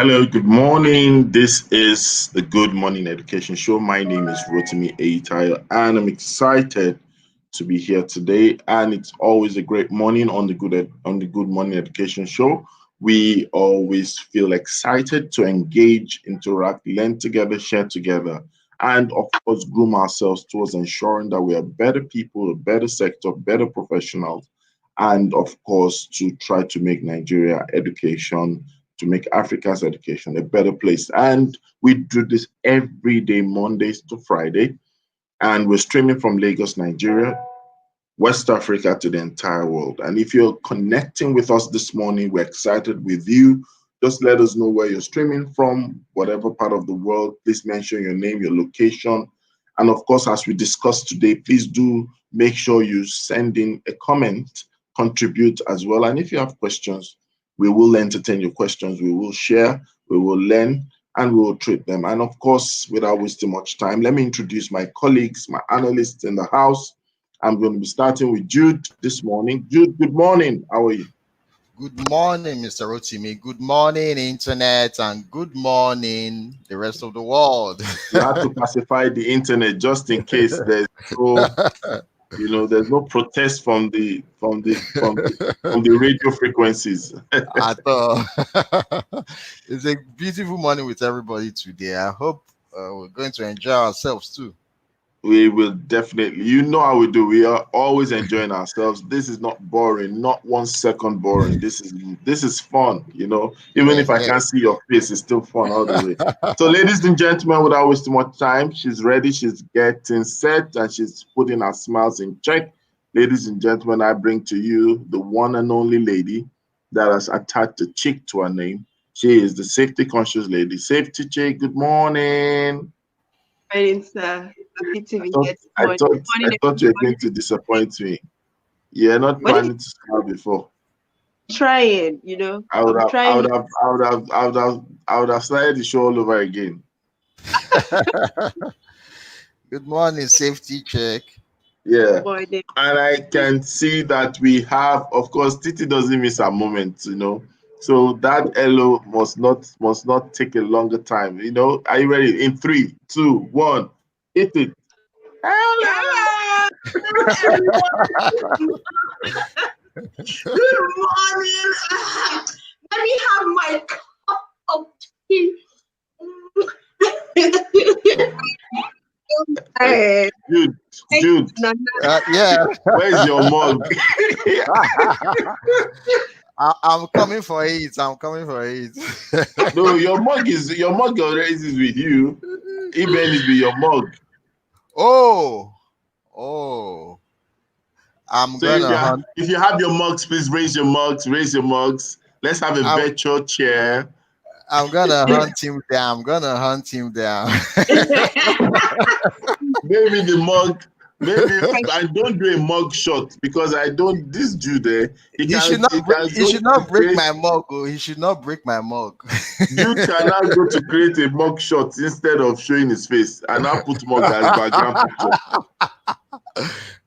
Hello, good morning. This is the Good Morning Education Show. My name is Rotimi Aitayo, and I'm excited to be here today. And it's always a great morning on the Good Morning Education Show. We always feel excited to engage, interact, learn together, share together, and of course, groom ourselves towards ensuring that we are better people, a better sector, better professionals, and of course, to try to make Nigeria education to make Africa's education a better place. And we do this every day, Mondays to Friday. And we're streaming from Lagos, Nigeria, West Africa to the entire world. And if you're connecting with us this morning, we're excited with you. Just let us know where you're streaming from, whatever part of the world. Please mention your name, your location. And of course, as we discussed today, please do make sure you send in a comment, contribute as well. And if you have questions, we will entertain your questions, we will share, we will learn, and we will treat them. And of course, without wasting much time, let me introduce my colleagues, my analysts in the house. I'm going to be starting with Jude this morning. Jude, good morning. How are you? Good morning, Mr. Rotimi. Good morning, Internet, and good morning, the rest of the world. You have to pacify the internet just in case no, there's no protest from the radio frequencies. I thought it's a beautiful morning with everybody today. I hope we're going to enjoy ourselves too. We will definitely, how we do. We are always enjoying ourselves. This is not boring, not 1 second boring. This is fun, Even if I can't see your face, it's still fun all the way. So, ladies and gentlemen, without wasting much time, she's ready, she's getting set, and she's putting her smiles in check. Ladies and gentlemen, I bring to you the one and only lady that has attached a chick to her name. She is the safety conscious lady. Safety chick, good morning. Morning, sir. Happy to I be thought here this I morning. thought I Morning, thought you were going everyone. to disappoint me. You're not What did planning to smile before. you trying? I would I'm have I trying. would have I would have I would have I would have started the show all over again. Good morning, safety check. Yeah. Morning. And I can see that we have, of course, Titi doesn't miss a moment, So that hello must not take a longer time. Are you ready? In 3, 2, 1, hit it. Hello. Hello, everyone. Good morning. Let me have my cup of tea. Hey, Jude, thank Jude, you, Nana. Yeah, where's your mug? I'm coming for it. I'm coming for it. No, your mug already is with you. Even is with your mug. oh, oh, I'm So if you gonna ha- hunt. if you have your mugs, please raise your mugs. Raise your mugs. Let's have a I'm, virtual chair. I'm gonna hunt him down. I'm gonna hunt him down. Maybe the mug. Maybe I don't do a mug shot because I don't. This Jude, he He should can not he break. can He go should to not break create. my mug. Oh, he should not break my mug. Jude cannot go to create a mug shot instead of showing his face and now put mug as background picture.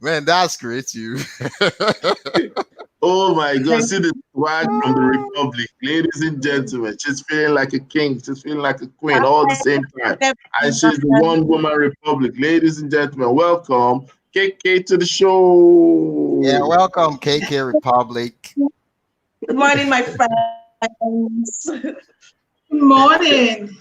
Man, that's creative. Oh my God, Thank see the swag from the Republic. Ladies and gentlemen, she's feeling like a king. She's feeling like a queen all at the same time. And she's the one woman Republic. Ladies and gentlemen, welcome KK to the Yeah, show. welcome, KK Republic. Good morning, my friends. Good morning.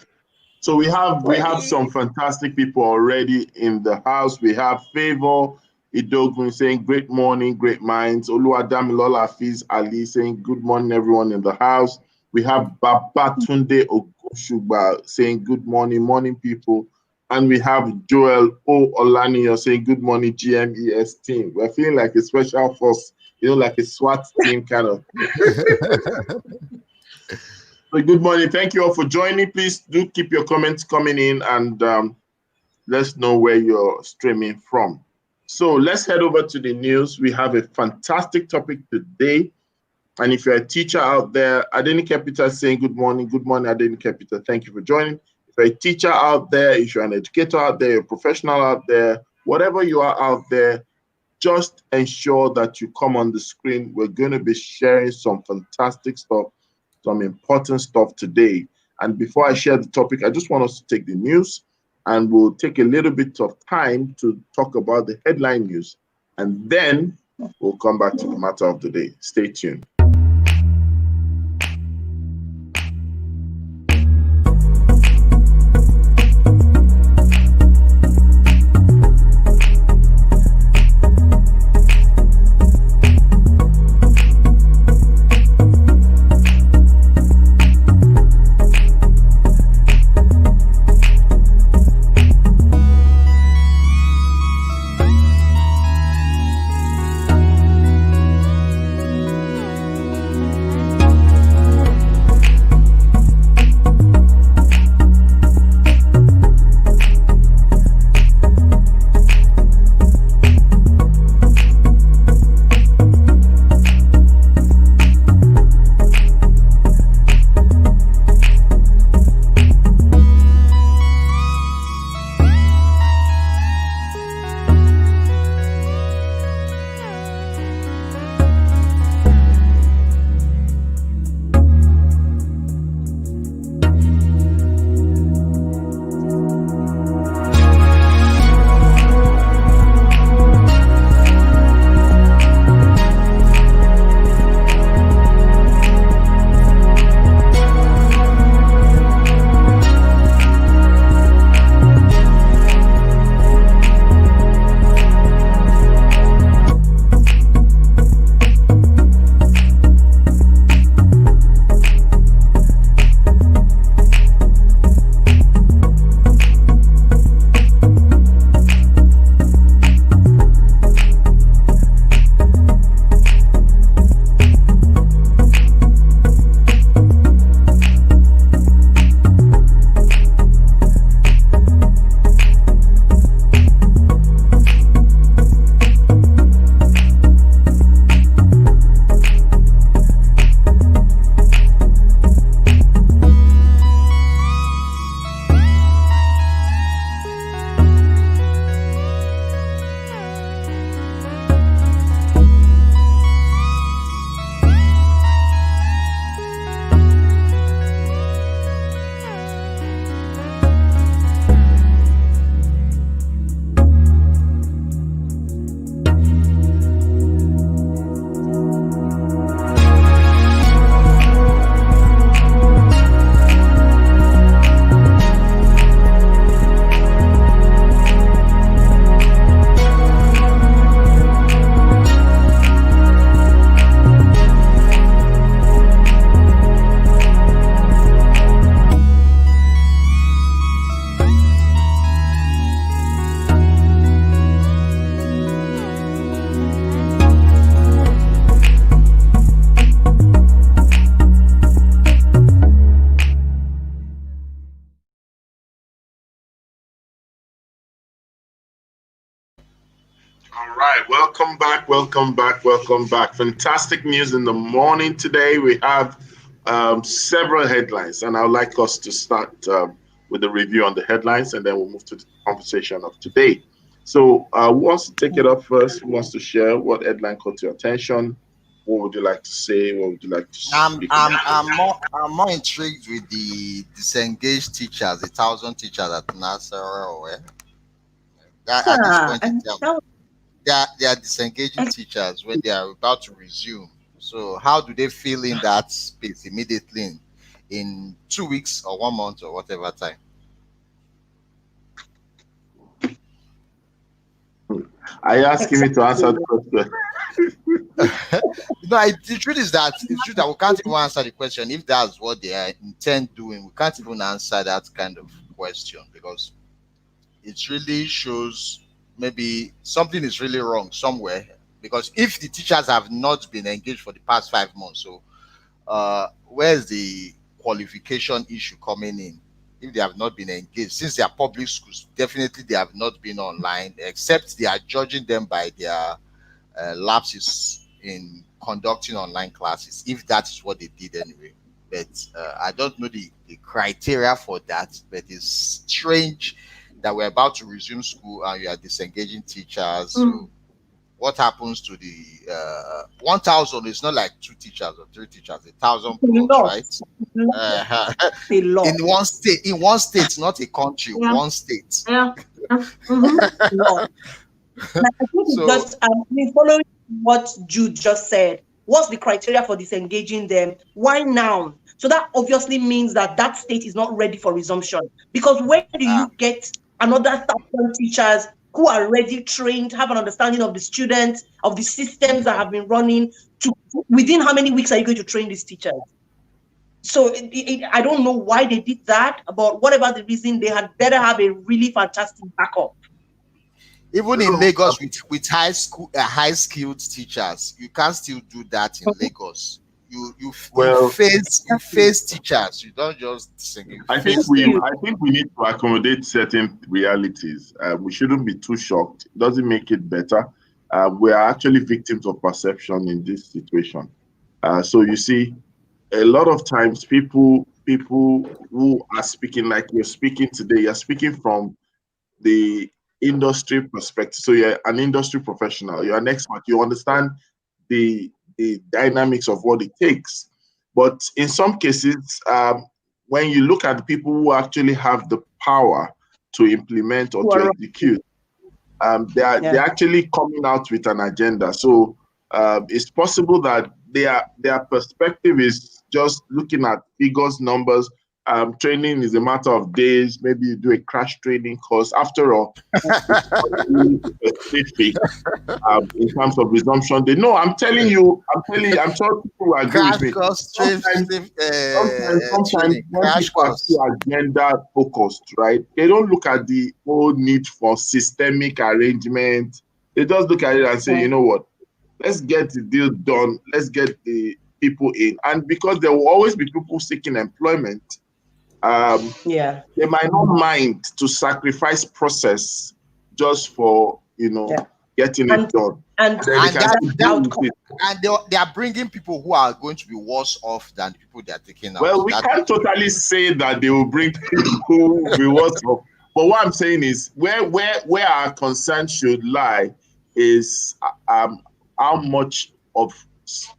So we have some fantastic people already in the house. We have Favor Idogun saying great morning, great minds. Oluwadamilola Hafiz Ali saying good morning, everyone in the house. We have Babatunde Ogushuba saying good morning, morning people. And we have Joel O. Olaniyo saying good morning, GMES team. We're feeling like a special force, like a SWAT team kind of. So good morning. Thank you all for joining. Please do keep your comments coming in and let's know where you're streaming from. So let's head over to the news. We have a fantastic topic today. And if you're a teacher out there, Adeni Capital saying good morning. Good morning, Adeni Capital. Thank you for joining. If you're a teacher out there, if you're an educator out there, a professional out there, whatever you are out there, just ensure that you come on the screen. We're going to be sharing some fantastic stuff, some important stuff today. And before I share the topic, I just want us to take the news and we'll take a little bit of time to talk about the headline news. And then we'll come back to the matter of the day. Stay tuned. All right, welcome back, welcome back, welcome back. Fantastic news in the morning today. We have several headlines, and I'd like us to start with a review on the headlines, and then we'll move to the conversation of today. So, who wants to take it up first? Who wants to share what headline caught your attention? What would you like to say? What would you like to I'm speak I'm about? I'm more intrigued with the disengaged teachers, the thousand teachers at Nasser. That at this Ah, point in and time, that they are disengaging teachers when they are about to resume. So how do they feel in that space immediately in 2 weeks or 1 month or whatever time? Are you asking me to answer exactly. the question? The truth is that we can't even answer the question if that's what they are intend doing. We can't even answer that kind of question because it really shows maybe something is really wrong somewhere. Because if the teachers have not been engaged for the past 5 months, so where's the qualification issue coming in? If they have not been engaged, since they are public schools, definitely they have not been online, except they are judging them by their lapses in conducting online classes, if that is what they did anyway. But I don't know the criteria for that, but it's strange that we're about to resume school and you are disengaging teachers. Mm. So what happens to the 1,000 is not like 2 teachers or 3 teachers, 1,000 A plus, lot. right? A lot. In one state, not a country, Yeah. one state. Yeah. Lot. And I think it's So just, following what Jude just said, what's the criteria for disengaging them? Why now? So that obviously means that that state is not ready for resumption. Because where do you get another 1,000 teachers who are ready, trained, have an understanding of the students, of the systems that have been running? Within how many weeks are you going to train these teachers? So I don't know why they did that, but whatever the reason, they had better have a really fantastic backup. even in Lagos with high skilled teachers, you can still do that in Lagos. You face teachers. You don't just sing. I think we need to accommodate certain realities. We shouldn't be too shocked. It doesn't make it better. We are actually victims of perception in this situation. So you see, a lot of times people who are speaking like you're speaking today, you're speaking from the industry perspective. So you're an industry professional, you're an expert, you understand the dynamics of what it takes. But in some cases, when you look at the people who actually have the power to implement or to execute, they're actually coming out with an agenda. So it's possible that their perspective is just looking at figures, numbers. Training is a matter of days. Maybe you do a crash training course. After all, specific in terms of resumption. I'm telling you, I'm sure people will agree with me. Sometimes when people are too agenda focused, right? They don't look at the whole need for systemic arrangement. They just look at it and say, you know what? Let's get the deal done. Let's get the people in. And because there will always be people seeking employment, they might not mind to sacrifice process just for getting it done. And they are bringing people who are going to be worse off than the people they are taking out. Well, we can't totally say that they will bring people who will be worse off. But what I'm saying is where our concern should lie is how much of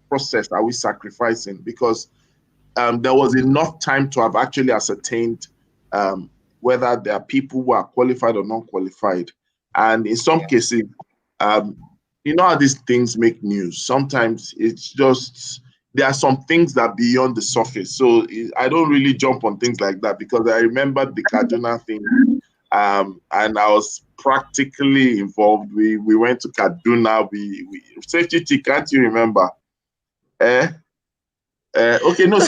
process are we sacrificing? Because there was enough time to have actually ascertained whether there are people who are qualified or non-qualified. And in some cases, you know how these things make news. Sometimes it's just, there are some things that are beyond the surface. So I don't really jump on things like that because I remember the Kaduna thing. And I was practically involved. We went to Kaduna. We safety T, can't you remember? Okay, no,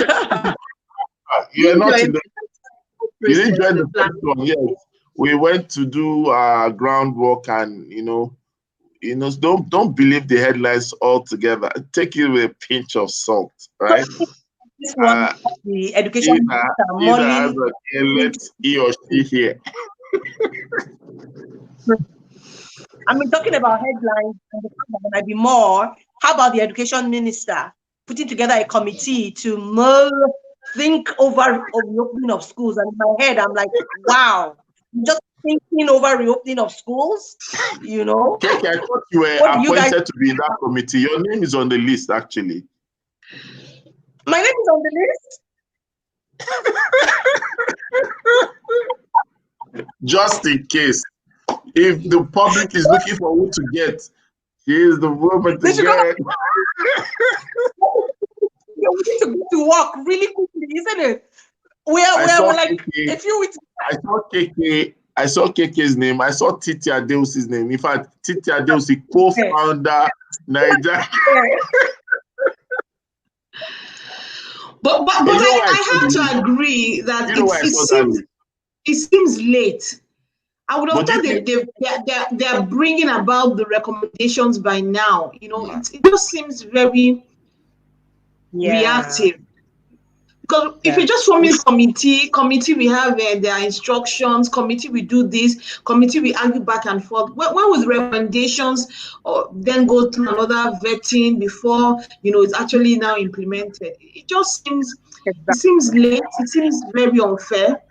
you're not in the. You didn't join the first one. Yes, we went to do groundwork, and don't believe the headlines altogether. Take it with a pinch of salt, right? This one, the education minister, let's he or she here. Talking about headlines and the fact that there might be more. How about the education minister putting together a committee to think over reopening of schools? And in my head, I'm like, wow, just thinking over reopening of schools, Okay, I thought you were appointed to be in that committee. Your name is on the list, actually. My name is on the list? Just in case. If the public is looking for who to get, here's the woman to get. We need to go to work really quickly, isn't it? We're like a few weeks. I saw KK's name. I saw Titi Adeus's name. In fact, Titi Adeus, co-founder, Nigeria. But I have to agree that it seems late. I would have thought they're bringing about the recommendations by now. It just seems very reactive. Because if you just form a committee we have their instructions, committee we do this, committee we argue back and forth. When will the recommendations then go through another vetting before it's actually now implemented? It just seems late. It seems very unfair.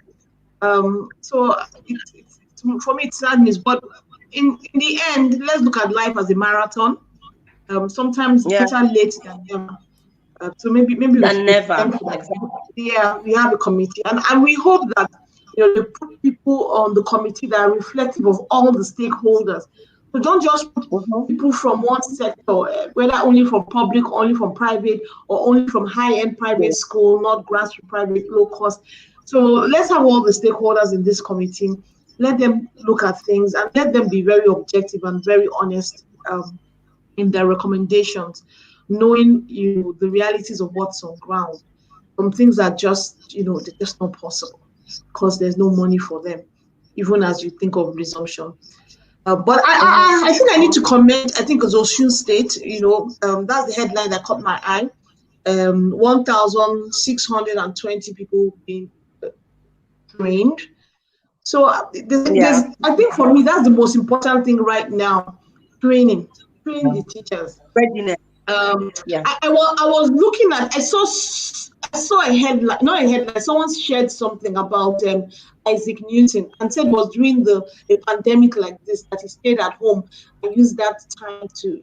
So for me, it's sadness. But in the end, let's look at life as a marathon. Sometimes Yeah. better late than never. So maybe we Than should never. thank for that. Exactly. Yeah, we have a committee, and we hope that they put people on the committee that are reflective of all the stakeholders. So don't just put people from one sector, whether only from public, only from private, or only from high-end private school, not grassroots private, low cost. So let's have all the stakeholders in this committee. Let them look at things and let them be very objective and very honest in their recommendations, knowing the realities of what's on ground. Some things are just they're just not possible because there's no money for them, even as you think of resumption. But I think I need to comment. I think it's Osun State. That's the headline that caught my eye. 1,620 people being trained. So I think for me that's the most important thing right now. Training the teachers. Readiness. I was looking at. I saw a headline, not a headline. Someone shared something about Isaac Newton and said it was during a pandemic like this that he stayed at home and used that time to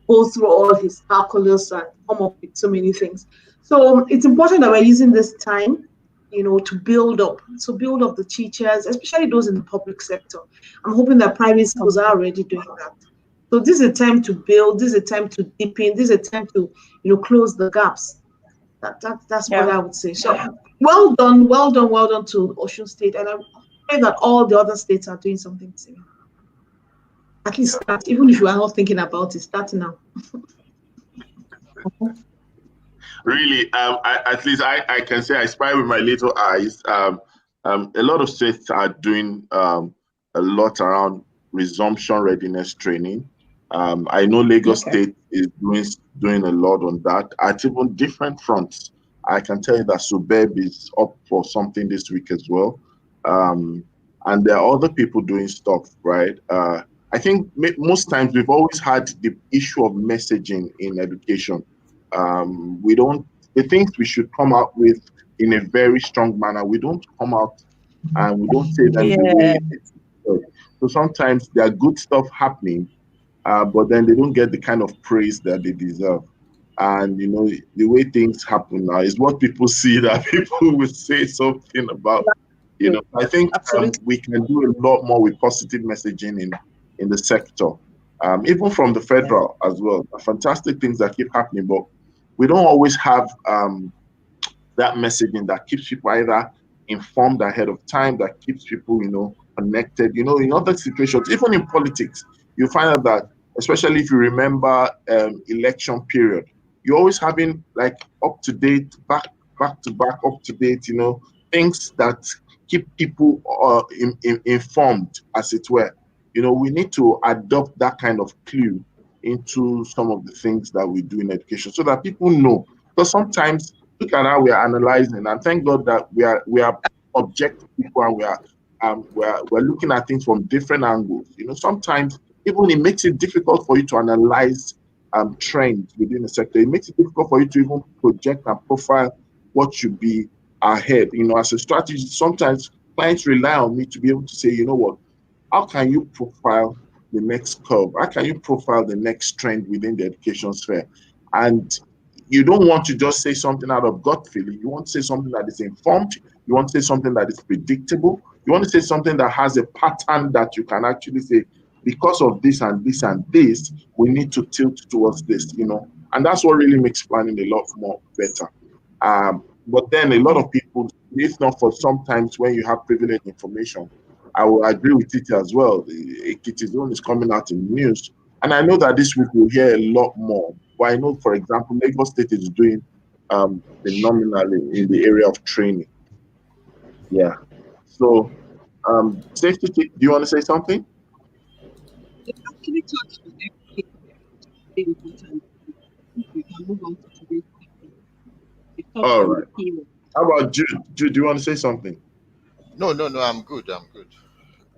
go through all his calculus and come up with so many things. So it's important that we're using this time to build up the teachers, especially those in the public sector. I'm hoping that private schools are already doing that. So this is a time to build, this is a time to deepen, this is a time to close the gaps. That's what I would say. So well done to Osun State, and I pray that all the other states are doing something similar. At least start, even if you are not thinking about it, start now. Really, at least I can say I spy with my little eyes. A lot of states are doing a lot around resumption readiness training. I know Lagos State is doing a lot on that at even different fronts. I can tell you that Subeb is up for something this week as well. And there are other people doing stuff, right? I think most times we've always had the issue of messaging in education. The things we should come out with in a very strong manner, we don't come out and we don't say them the way it's said. So sometimes there are good stuff happening, but then they don't get the kind of praise that they deserve. And the way things happen now is what people see that people will say something about. I think we can do a lot more with positive messaging in the sector, even from the federal as well. Fantastic things that keep happening, but we don't always have that messaging that keeps people either informed ahead of time, that keeps people, connected. In other situations, even in politics, you find out that, especially if you remember election period, you're always having like up to date, back to back, up to date, things that keep people informed, as it were. We need to adopt that kind of clue into some of the things that we do in education so that people know. Because sometimes look at how we are analyzing, and thank God that we are objective people and we're looking at things from different angles. Sometimes even it makes it difficult for you to analyze trends within the sector. It makes it difficult for you to even project and profile what should be ahead. As a strategy, sometimes clients rely on me to be able to say, how can you profile the next curve? How can you profile the next trend within the education sphere? And you don't want to just say something out of gut feeling. You want to say something that is informed. You want to say something that is predictable. You want to say something that has a pattern that you can actually say, because of this and this and this, we need to tilt towards this, and that's what really makes planning a lot more better. But then a lot of people, if not for sometimes when you have privileged information, I will agree with it as well. Ekiti Zone is coming out in the news. And I know that this week we'll hear a lot more. But I know, for example, Lagos State is doing phenomenally in the area of training. Yeah. So, safety, do you want to say something? Actually touched on everything very important. We can move on to today's topic. All right. How about Jude? Jude, do you want to say something? No, I'm good.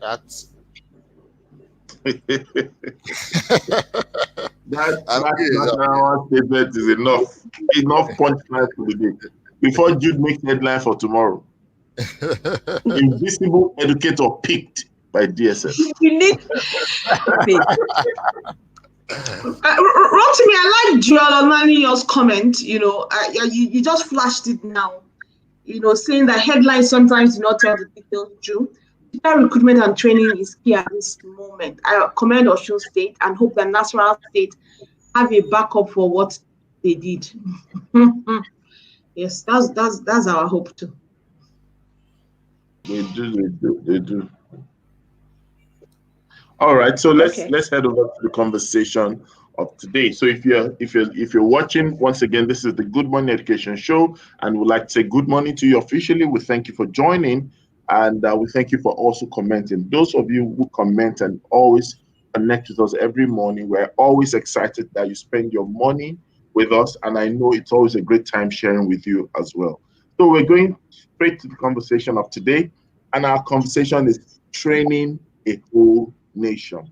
That's that statement is enough punchline for the day. Before Jude makes headline for tomorrow. Invisible educator picked by DSS. You need to pay. Rotimi, I like Joel Onaniyo's comment. You just flashed it now. Saying that headlines sometimes do not tell the details true. Teacher recruitment and training is key at this moment. I commend Osun State and hope that Nasarawa State have a backup for what they did. Yes, that's our hope too. They do. All right, so let's head over to the conversation of today. So if you're watching, once again, this is the Good Morning Education Show, and we'd like to say good morning to you officially. We thank you for joining, and we thank you for also commenting. Those of you who comment and always connect with us every morning, we're always excited that you spend your money with us, and I know it's always a great time sharing with you as well. So we're going straight to the conversation of today, and our conversation is training a whole nation.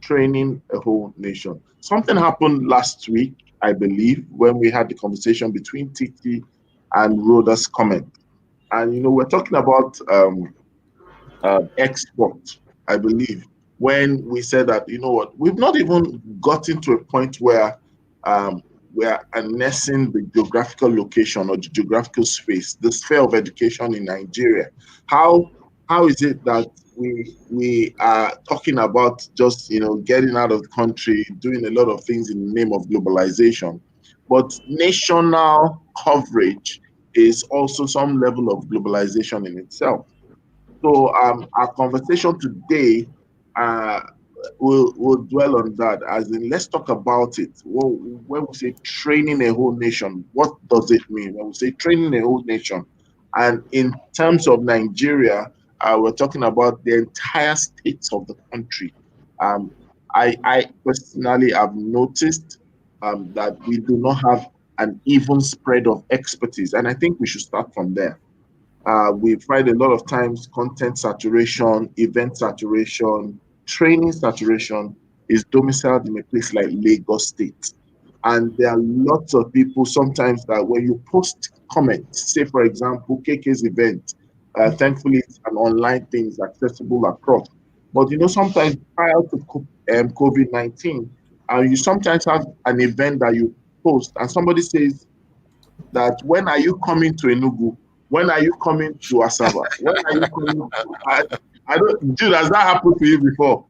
Training a whole nation. Something happened last week, I believe, when we had the conversation between Titi and Rhoda's comment. And, we're talking about export, I believe, when we said that, we've not even gotten to a point where we're annexing the geographical location or the geographical space, the sphere of education in Nigeria. How is it that we are talking about just getting out of the country, doing a lot of things in the name of globalization, but national coverage is also some level of globalization in itself. So our conversation today we'll dwell on that, as in let's talk about it. Well, when we say training a whole nation, what does it mean? When we say training a whole nation, and in terms of Nigeria, we're talking about the entire states of the country. I personally have noticed that we do not have an even spread of expertise, and I think we should start from there. We find a lot of times content saturation, event saturation, training saturation is domiciled in a place like Lagos State. And there are lots of people sometimes that when you post comments, say for example, KK's event, thankfully it's an online thing, it's accessible across. But sometimes prior to COVID-19, you sometimes have an event that you post and somebody says that, when are you coming to Enugu? When are you coming to Asaba? When are you coming to, I don't, dude, has that happened to you before?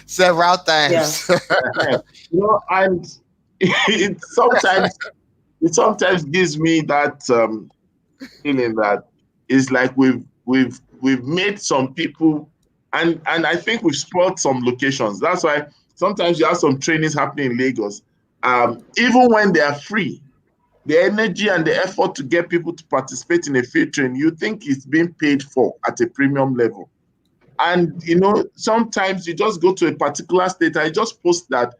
Several times. Yeah. And it sometimes gives me that feeling that it's like we've made some people, and I think we've spoiled some locations. That's why sometimes you have some trainings happening in Lagos, even when they are free. The energy and the effort to get people to participate in a field training, you think it's being paid for at a premium level. And sometimes you just go to a particular state and you just post that,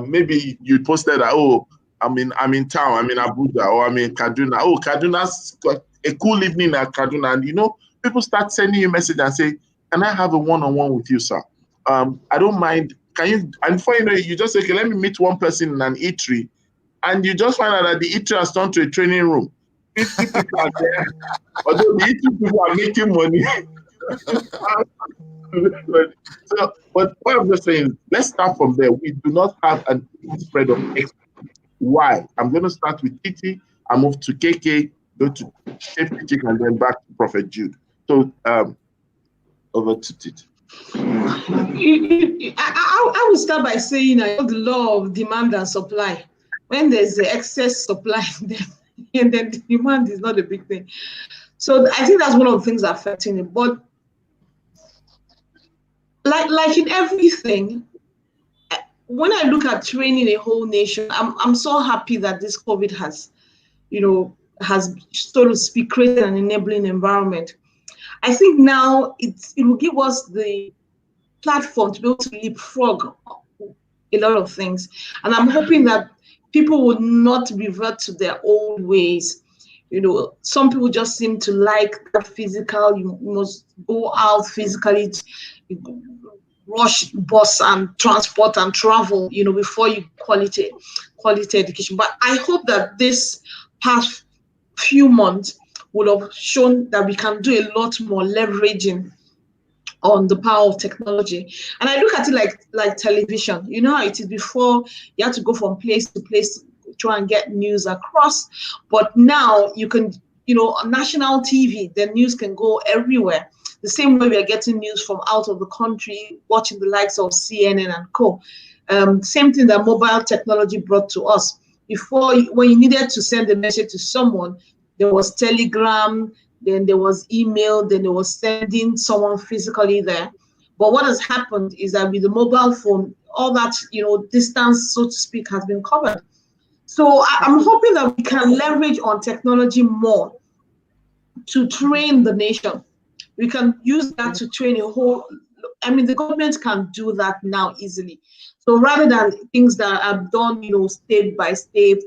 maybe you posted that, oh, I'm in town, I'm in Abuja, or I'm in Kaduna. Oh, Kaduna's got a cool evening at Kaduna. And people start sending you a message and say, can I have a one-on-one with you, sir? I don't mind. Can you? And before you know it, you just say, okay, let me meet one person in an eatery. And you just find out that the eatery has turned to a training room. 50 people are there, although the eatery people are making money. So, but what I'm just saying, let's start from there. We do not have an spread of expertise. Why? I'm going to start with Titi. I move to KK, go to Safety Chick, and then back to Prophet Jude. So, over to Titi. I will start by saying I know the law of demand and supply. When there's the excess supply, then the demand is not a big thing. So I think that's one of the things affecting it. But like in everything, when I look at training a whole nation, I'm so happy that this COVID has, so to speak, created an enabling environment. I think now it will give us the platform to be able to leapfrog a lot of things. And I'm hoping that people would not revert to their old ways. Some people just seem to like the physical, you must go out physically, rush bus and transport and travel, before you quality education. But I hope that this past few months would have shown that we can do a lot more leveraging on the power of technology. And I look at it like television. You know how it is before, you had to go from place to place to try and get news across. But now you can, on national TV, the news can go everywhere. The same way we are getting news from out of the country, watching the likes of CNN and co. Same thing that mobile technology brought to us. Before, when you needed to send a message to someone, there was telegram, then there was email, then there was sending someone physically there. But what has happened is that with the mobile phone, all that, distance, so to speak, has been covered. So I'm hoping that we can leverage on technology more to train the nation. We can use that to train a whole, the government can do that now easily. So rather than things that are done, state by state,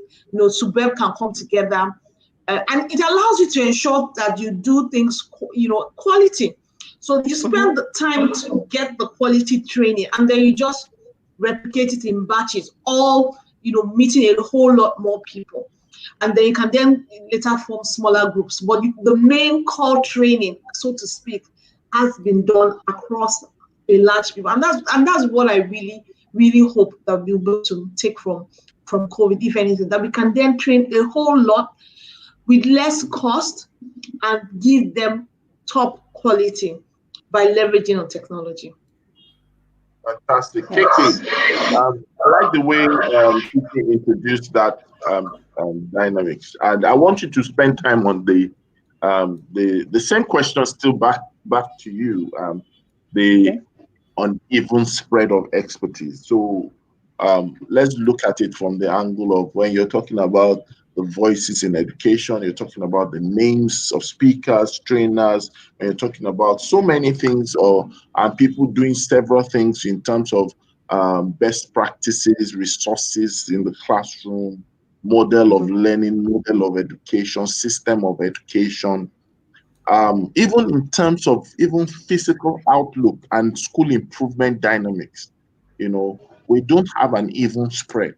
suburb can come together. And it allows you to ensure that you do things, quality. So you spend the time to get the quality training, and then you just replicate it in batches, all, meeting a whole lot more people. And then you can then later form smaller groups. But the main core training, so to speak, has been done across a large people. And that's what I really, really hope that we'll be able to take from COVID, if anything, that we can then train a whole lot with less cost and give them top quality by leveraging on technology. Fantastic. Kiki, I like the way Kiki introduced that dynamics, and I want you to spend time on the same question still back to you. The uneven spread of expertise. So let's look at it from the angle of when you're talking about the voices in education, you're talking about the names of speakers, trainers, and you're talking about so many things, or people doing several things in terms of best practices, resources in the classroom, model of learning, model of education, system of education, even in terms of even physical outlook and school improvement dynamics. We don't have an even spread.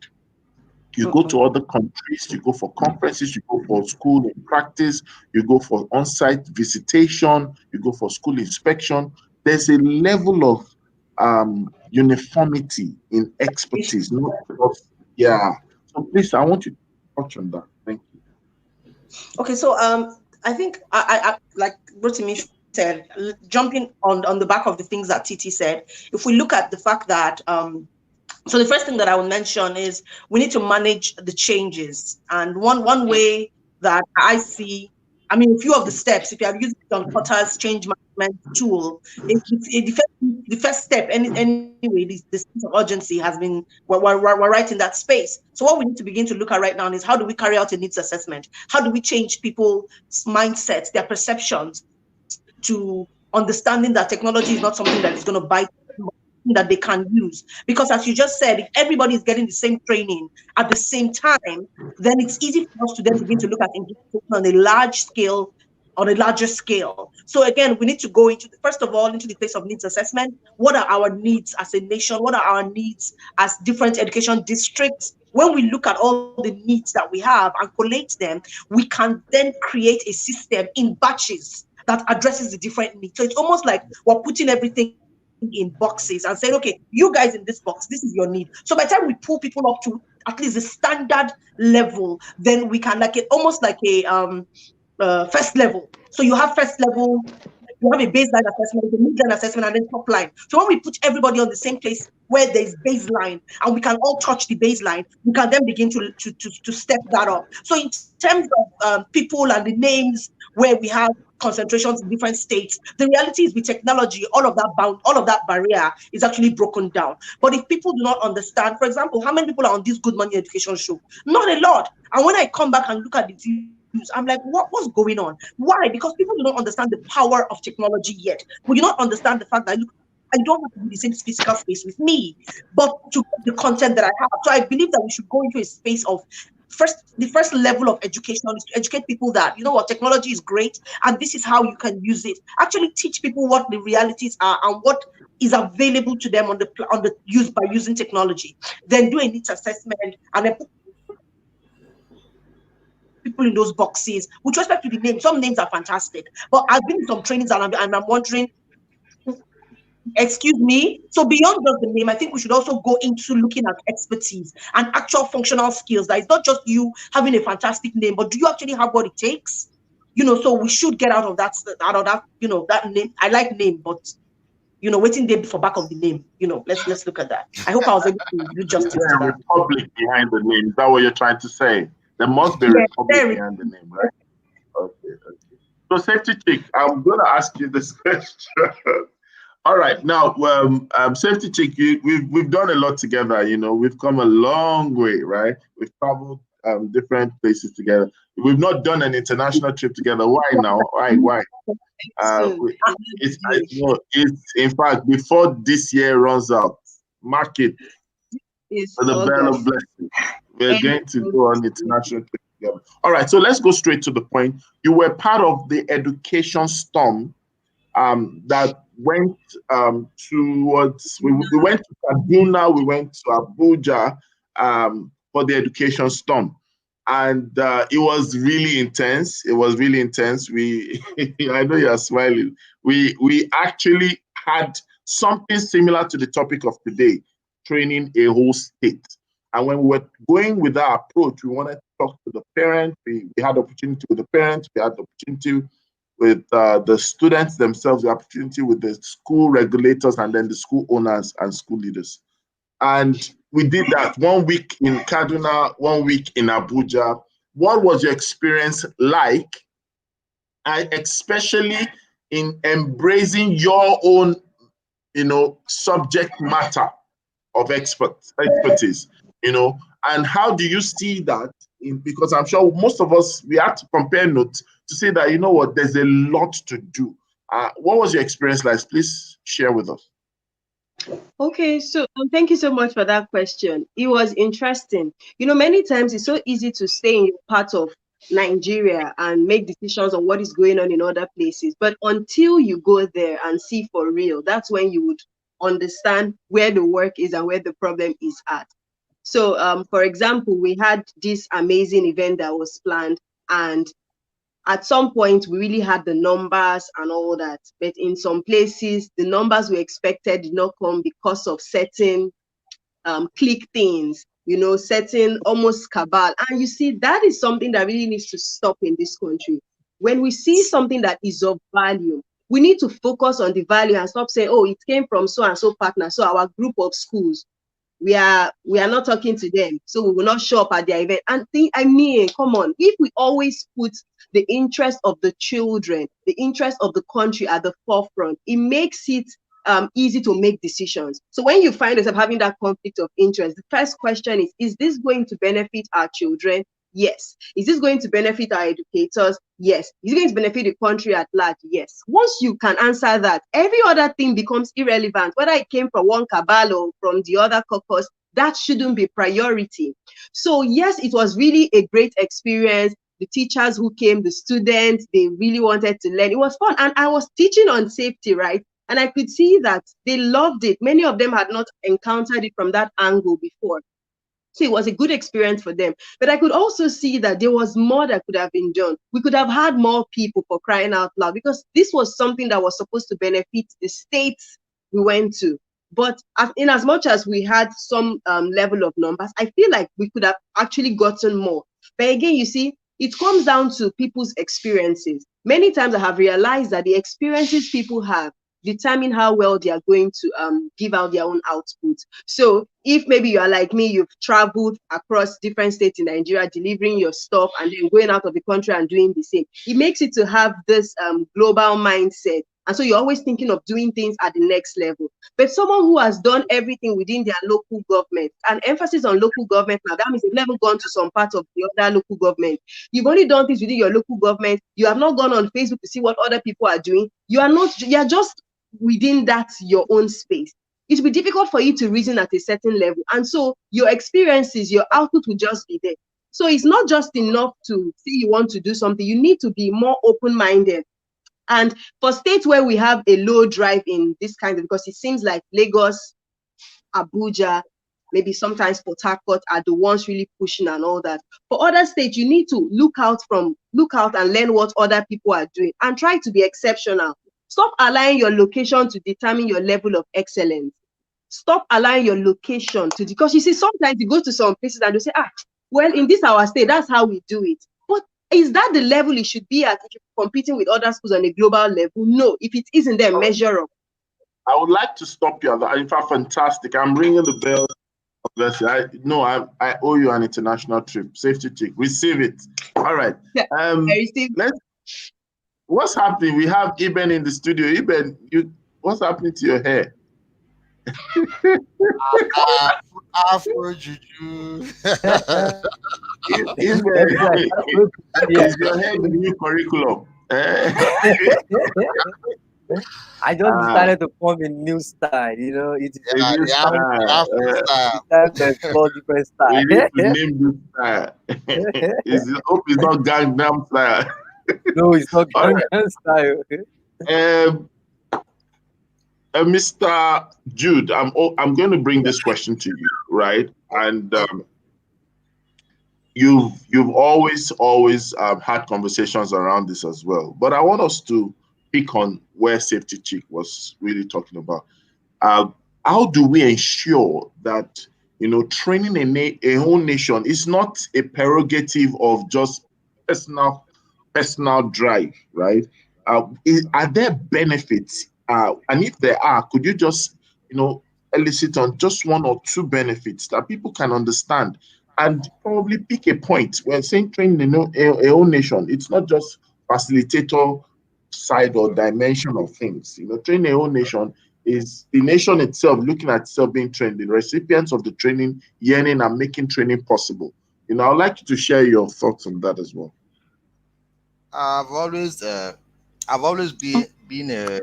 You go to other countries, you go for conferences, you go for school in practice, you go for on-site visitation, you go for school inspection. There's a level of uniformity in expertise. Not because, yeah. So please, I want you to touch on that. Thank you. Okay, so I think I like Rotimi said, jumping on the back of the things that Titi said, if we look at the fact that so the first thing that I will mention is we need to manage the changes. And one way that I see, a few of the steps, if you have used John Potter's change management tool, the first step, anyway, the sense of urgency has been, we're right in that space. So what we need to begin to look at right now is how do we carry out a needs assessment? How do we change people's mindsets, their perceptions, to understanding that technology is not something that is going to bite that they can use. Because as you just said, if everybody is getting the same training at the same time, then it's easy for us to then begin to look at implementation on a larger scale. So again, we need to go first of all, into the place of needs assessment. What are our needs as a nation? What are our needs as different education districts? When we look at all the needs that we have and collate them, we can then create a system in batches that addresses the different needs. So it's almost like we're putting everything in boxes and saying, okay, you guys in this box, this is your need. So by the time we pull people up to at least the standard level, then we can almost like a first level. So you have first level, you have a baseline assessment, a mid-line assessment, and then top line. So when we put everybody on the same place where there's baseline and we can all touch the baseline, we can then begin to step that up. So in terms of people and the names where we have concentrations in different states, the reality is with technology, all of that barrier is actually broken down. But if people do not understand, for example, how many people are on this Good Money Education show? Not a lot. And when I come back and look at the views, I'm like, what's going on? Why? Because people do not understand the power of technology yet. We do not understand the fact that, look, I don't have to be in the same physical space with me, but to get the content that I have. So I believe that we should go into a space of the first level of education is to educate people that, you know what, technology is great and this is how you can use it. Actually teach people what the realities are and what is available to them on the use by using technology. Then do a needs assessment and then put people in those boxes with respect to the names. Some names are fantastic, but I've been in some trainings and I'm wondering, Excuse me. So beyond just the name, I think we should also go into looking at expertise and actual functional skills. That it's not just you having a fantastic name, but do you actually have what it takes? So we should get out of that, that name. I like name, but waiting there for back of the name. Let's look at that. I hope I was able to do Is justice there to a that. republic behind the name? Is that what you're trying to say? There must be a Yeah, republic very. behind the name, right? Okay, okay. So, safety chick, I'm going to ask you this question. All right, now, safety chick, we've done a lot together. We've come a long way, right? We've traveled different places together. We've not done an international trip together. Why now? Why? Soon. No, it's in fact before this year runs out. Mark it It's for the bell of August. blessing. We're End going to of go on August. international trip together. All right, so let's go straight to the point. You were part of the education storm that went towards. We went to Kaduna, we went to Abuja for the education storm, and it was really intense. It was really intense. We, I know you are smiling. We actually had something similar to the topic of today, training a whole state. And when we were going with our approach, we wanted to talk to the parents. We had opportunity with the parents. We had the opportunity with the students themselves, the opportunity with the school regulators, and then the school owners and school leaders. And we did that 1 week in Kaduna, 1 week in Abuja. What was your experience like? And especially in embracing your own, subject matter of expertise, and how do you see that? Because I'm sure most of us, we have to compare notes to say that, what, there's a lot to do. What was your experience like? Please share with us. Okay, so thank you so much for that question. It was interesting. Many times it's so easy to stay in your part of Nigeria and make decisions on what is going on in other places. But until you go there and see for real, that's when you would understand where the work is and where the problem is at. So, for example, we had this amazing event that was planned, and at some point we really had the numbers and all that, but in some places the numbers we expected did not come because of certain click things, certain almost cabal. And you see, that is something that really needs to stop in this country. When we see something that is of value, we need to focus on the value and stop saying, oh, it came from so and so partner, so our group of schools, we are not talking to them, so we will not show up at their event. And come on, if we always put the interest of the children, the interest of the country at the forefront, it makes it easy to make decisions. So when you find yourself having that conflict of interest, the first question is this going to benefit our children? Yes. Is this going to benefit our educators? Yes. Is it going to benefit the country at large? Yes. Once you can answer that, every other thing becomes irrelevant. Whether it came from one cabal or from the other caucus, that shouldn't be priority. So yes, it was really a great experience. The teachers who came, the students, they really wanted to learn. It was fun. And I was teaching on safety, right? And I could see that they loved it. Many of them had not encountered it from that angle before. So it was a good experience for them. But I could also see that there was more that could have been done. We could have had more people, for crying out loud, because this was something that was supposed to benefit the states we went to. But in as much as we had some level of numbers, I feel like we could have actually gotten more. But again, you see, it comes down to people's experiences. Many times I have realized that the experiences people have determine how well they are going to give out their own output. So if maybe you are like me, you've traveled across different states in Nigeria, delivering your stuff and then going out of the country and doing the same, it makes it to have this global mindset. And so you're always thinking of doing things at the next level. But someone who has done everything within their local government, and emphasis on local government now, that means you've never gone to some part of the other local government. You've only done things within your local government. You have not gone on Facebook to see what other people are doing. You're just within that your own space. It will be difficult for you to reason at a certain level. And so your experiences, your output will just be there. So it's not just enough to say you want to do something. You need to be more open-minded. And for states where we have a low drive in this kind of, because it seems like Lagos, Abuja, maybe sometimes Port Harcourt are the ones really pushing and all that. For other states, you need to look out and learn what other people are doing and try to be exceptional. Stop allowing your location to determine your level of excellence. Stop allowing your location to, because you see, sometimes you go to some places and they say, well, in this our state, that's how we do it. But is that the level it should be at if you're competing with other schools on a global level? No, if it isn't, then measure up. I would like to stop you at that. In fact, fantastic. I'm ringing the bell. I owe you an international trip. Safety check. Receive it. All right. I received. What's happening? We have Eben in the studio. Eben, what's happening to your hair? Afro juju. Is your hair the new curriculum? I just decided to form a new style, it's four different styles. We need to name this style. Hope it's not Gangnam style. No, it's not Gangnam style. Mr. Jude, I'm going to bring this question to you, right? And you've always had conversations around this as well. But I want us to pick on where Safety Chick was really talking about. How do we ensure that training a whole nation is not a prerogative of just personal drive, right? Are there benefits? And if there are, could you just elicit on just one or two benefits that people can understand and probably pick a point when saying training a whole nation? It's not just facilitator side or dimension of things. Training a whole nation is the nation itself looking at itself being trained, the recipients of the training yearning and making training possible. I'd like you to share your thoughts on that as well. I've always been a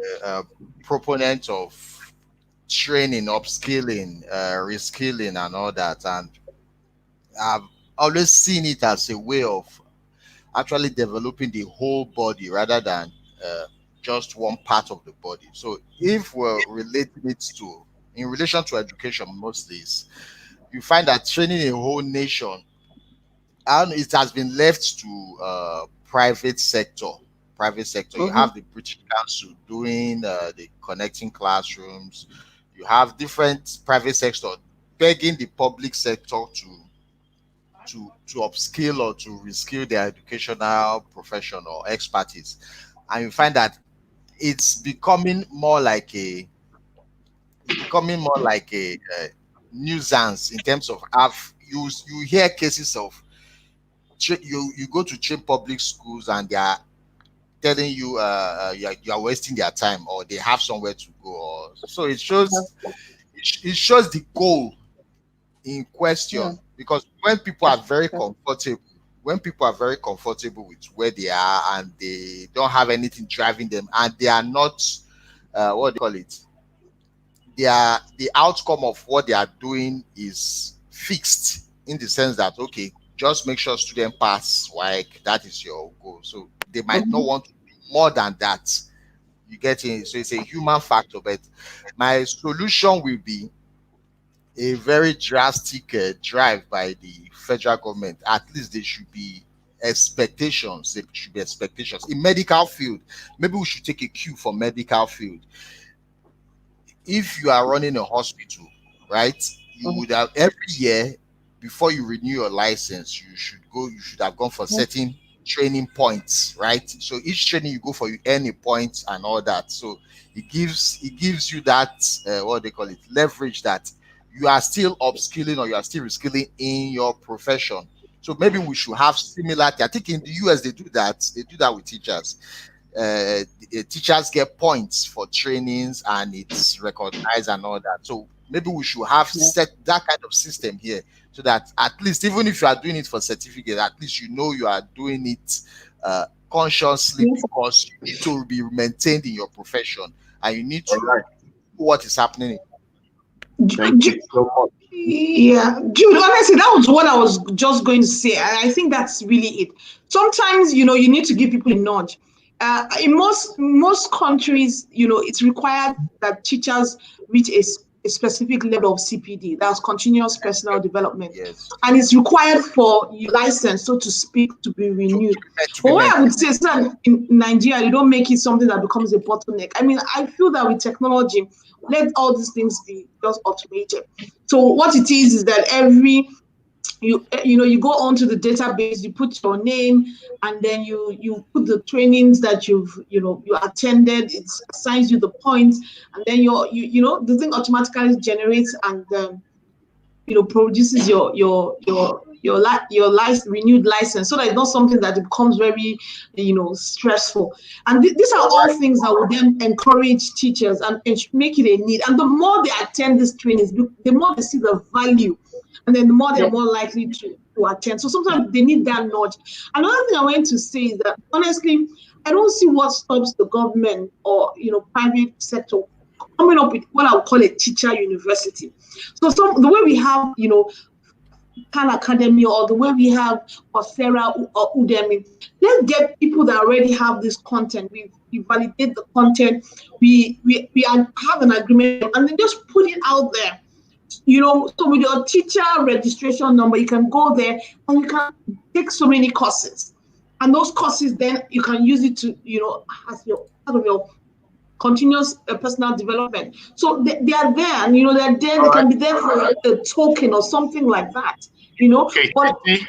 proponent of training, upskilling, reskilling, and all that, and I've always seen it as a way of actually developing the whole body rather than just one part of the body. So if we're relating it in relation to education, mostly, you find that training a whole nation, and it has been left to private sector. You have the British Council doing the connecting classrooms. You have different private sector begging the public sector to upskill or to reskill their educational profession or expertise, and you find that it's becoming more like a nuisance in terms of you hear cases of you go to train public schools and they are telling you you are wasting their time, or they have somewhere to go, so it shows the goal in question. Because when people are very comfortable with where they are and they don't have anything driving them, and they are not what do you call it, the outcome of what they are doing is fixed, in the sense that, okay, just make sure student pass, like that is your goal. So they might not want to do more than that. You get it? So it's a human factor. But my solution will be a very drastic drive by the federal government. At least there should be expectations. There should be expectations in medical field. Maybe we should take a cue for medical field. If you are running a hospital, right, you would have every year, before you renew your license, you should have gone for certain training points, right? So each training you go for, you earn a point and all that. So it gives you that what they call it, leverage, that you are still upskilling or you are still reskilling in your profession. So maybe we should have similarity. I think in the US they do that with teachers. Teachers get points for trainings and it's recognized and all that. So maybe we should have set that kind of system here, so that at least, even if you are doing it for certificate, at least you are doing it consciously, because you need to be maintained in your profession and you need to know what is happening. Thank you so much. Yeah, Jude, honestly, that was what I was just going to say. I think that's really it. Sometimes, you need to give people a nudge. In most countries, it's required that teachers reach a a specific level of CPD, that's continuous personal development. Yes. And it's required for your license, so to speak, to be renewed. But what I would say is that in Nigeria, you don't make it something that becomes a bottleneck. I mean, I feel that with technology, let all these things be just automated. So what it is that you go onto the database, you put your name, and then you put the trainings that you attended. It assigns you the points, and then the thing automatically generates and produces your renewed license, so that it's not something that becomes very stressful. And these are all things that will then encourage teachers and make it a need. And the more they attend these trainings, the more they see the value, and then the more they're more likely to attend. So sometimes they need that nudge. Another thing I want to say is that honestly, I don't see what stops the government or private sector coming up with what I would call a teacher university. So the way we have Khan Academy, or the way we have Coursera or Udemy, let's get people that already have this content. We validate the content. We have an agreement, and then just put it out there. So with your teacher registration number, you can go there and you can take so many courses, and those courses then you can use it to as part of your continuous personal development. So they are there, and they're there. They can be there for a token or something like that. Okay, but, Titi,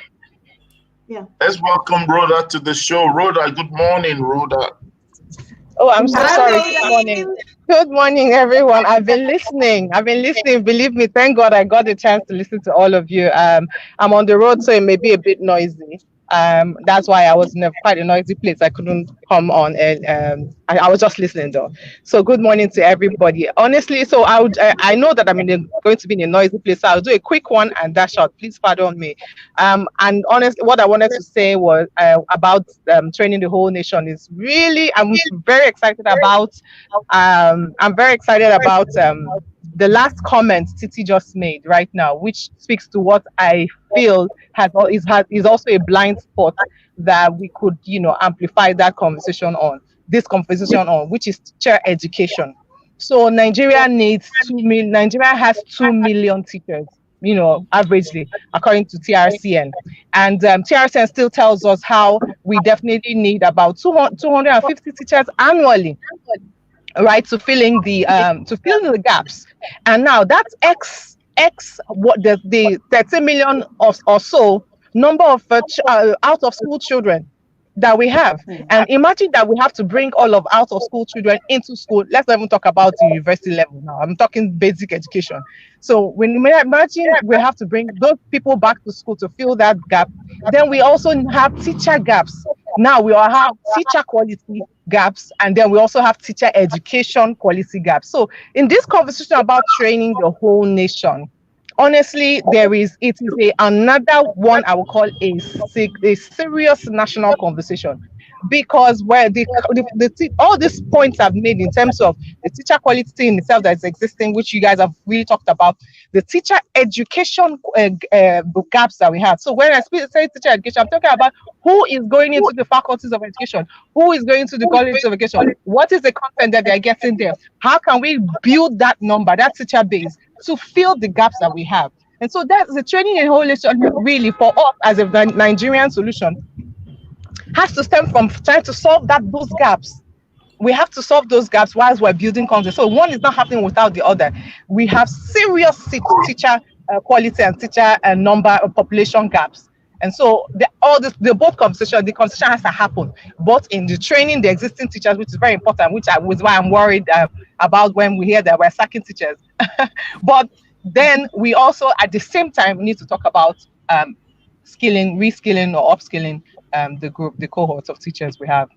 yeah. Let's welcome Rhoda to the show. Rhoda, good morning, Rhoda. Oh, I'm so sorry. Good morning. Good morning, everyone. I've been listening. Believe me, thank God I got the chance to listen to all of you. I'm on the road, so it may be a bit noisy. That's why I was in quite a noisy place. I couldn't come on, and I was just listening though. So good morning to everybody. Honestly, so I know that going to be in a noisy place. So I'll do a quick one and dash out. Please pardon me. And honestly, what I wanted to say was about training the whole nation is really, I'm very excited about. I'm very excited about the last comment Titi just made right now, which speaks to what I feel is also a blind spot that we could amplify this conversation on, which is teacher education. So Nigeria has 2 million teachers, averagely, according to TRCN. And TRCN still tells us how we definitely need about 250 teachers annually, right, to fill in the gaps. And now that's what the 30 million or so number of out of school children that we have. And imagine that we have to bring all of out of school children into school. Let's not even talk about the university level now. I'm talking basic education. So when you imagine we have to bring those people back to school to fill that gap, then we also have teacher gaps. Now we all have teacher quality gaps, and then we also have teacher education quality gaps. So in this conversation about training the whole nation, honestly, it is another one I will call a serious national conversation, because where all these points I've made in terms of the teacher quality in itself that is existing, which you guys have really talked about, the teacher education gaps that we have. So when I say teacher education, I'm talking about who is going into the faculties of education, who is going to the colleges of education, what is the content that they're getting there, how can we build that number, that teacher base, to fill the gaps that we have. And so that's the training in whole nation, really, for us as a Nigerian solution, has to stem from trying to solve those gaps. We have to solve those gaps whilst we're building content. So one is not happening without the other. We have serious teacher quality and teacher number of population gaps. And so the conversation has to happen, both in the training the existing teachers, which is very important, which was why I'm worried about when we hear that we're sacking teachers. But then we also, at the same time, need to talk about skilling, reskilling, or upskilling the cohorts of teachers we have.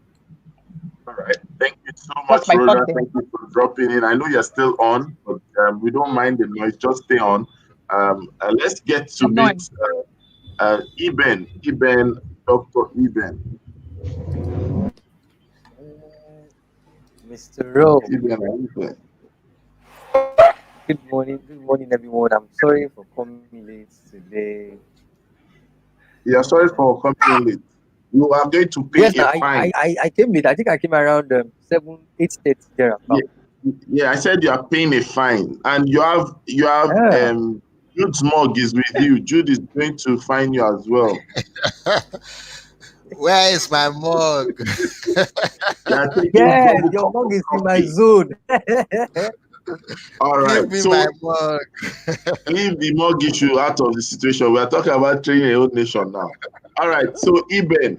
All right. Thank you so much, Rhoda. Thank you for dropping in. I know you're still on, but we don't mind the noise. Just stay on. Let's get to meet Eben, Dr. Eben. Mr. Rowe. Eben, good morning, everyone. I'm sorry for coming late today. Yeah, sorry for coming late. You are going to pay a fine. I came late. I think I came around 8:30 there. Yeah. Yeah, I said you are paying a fine, and you have Yeah. Jude's mug is with you. Jude is going to fine you as well. Where is my mug? You are taking Yes, double your cup mug of is in my coffee. zone. All Give right, me so my mug. leave the mug issue out of the situation. We are talking about training a whole nation now. All right, so Iben,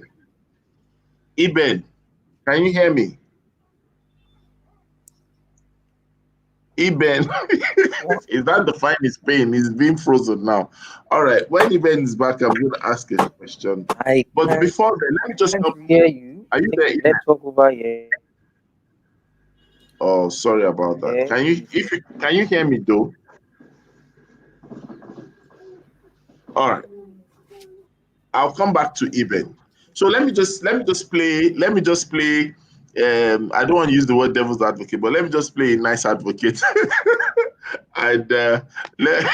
can you hear me? Iben, is that the fine is paying? He's being frozen now. All right, when Iben is back, I'm going to ask a question. I But can't before then, let me just help hear you. you. Are I you think there, the Iben? network over here. Oh, sorry about that. Yeah, Can you hear me though? All right, I'll come back to Iben. So let me just play. I don't want to use the word devil's advocate, but let me just play a nice advocate. And let,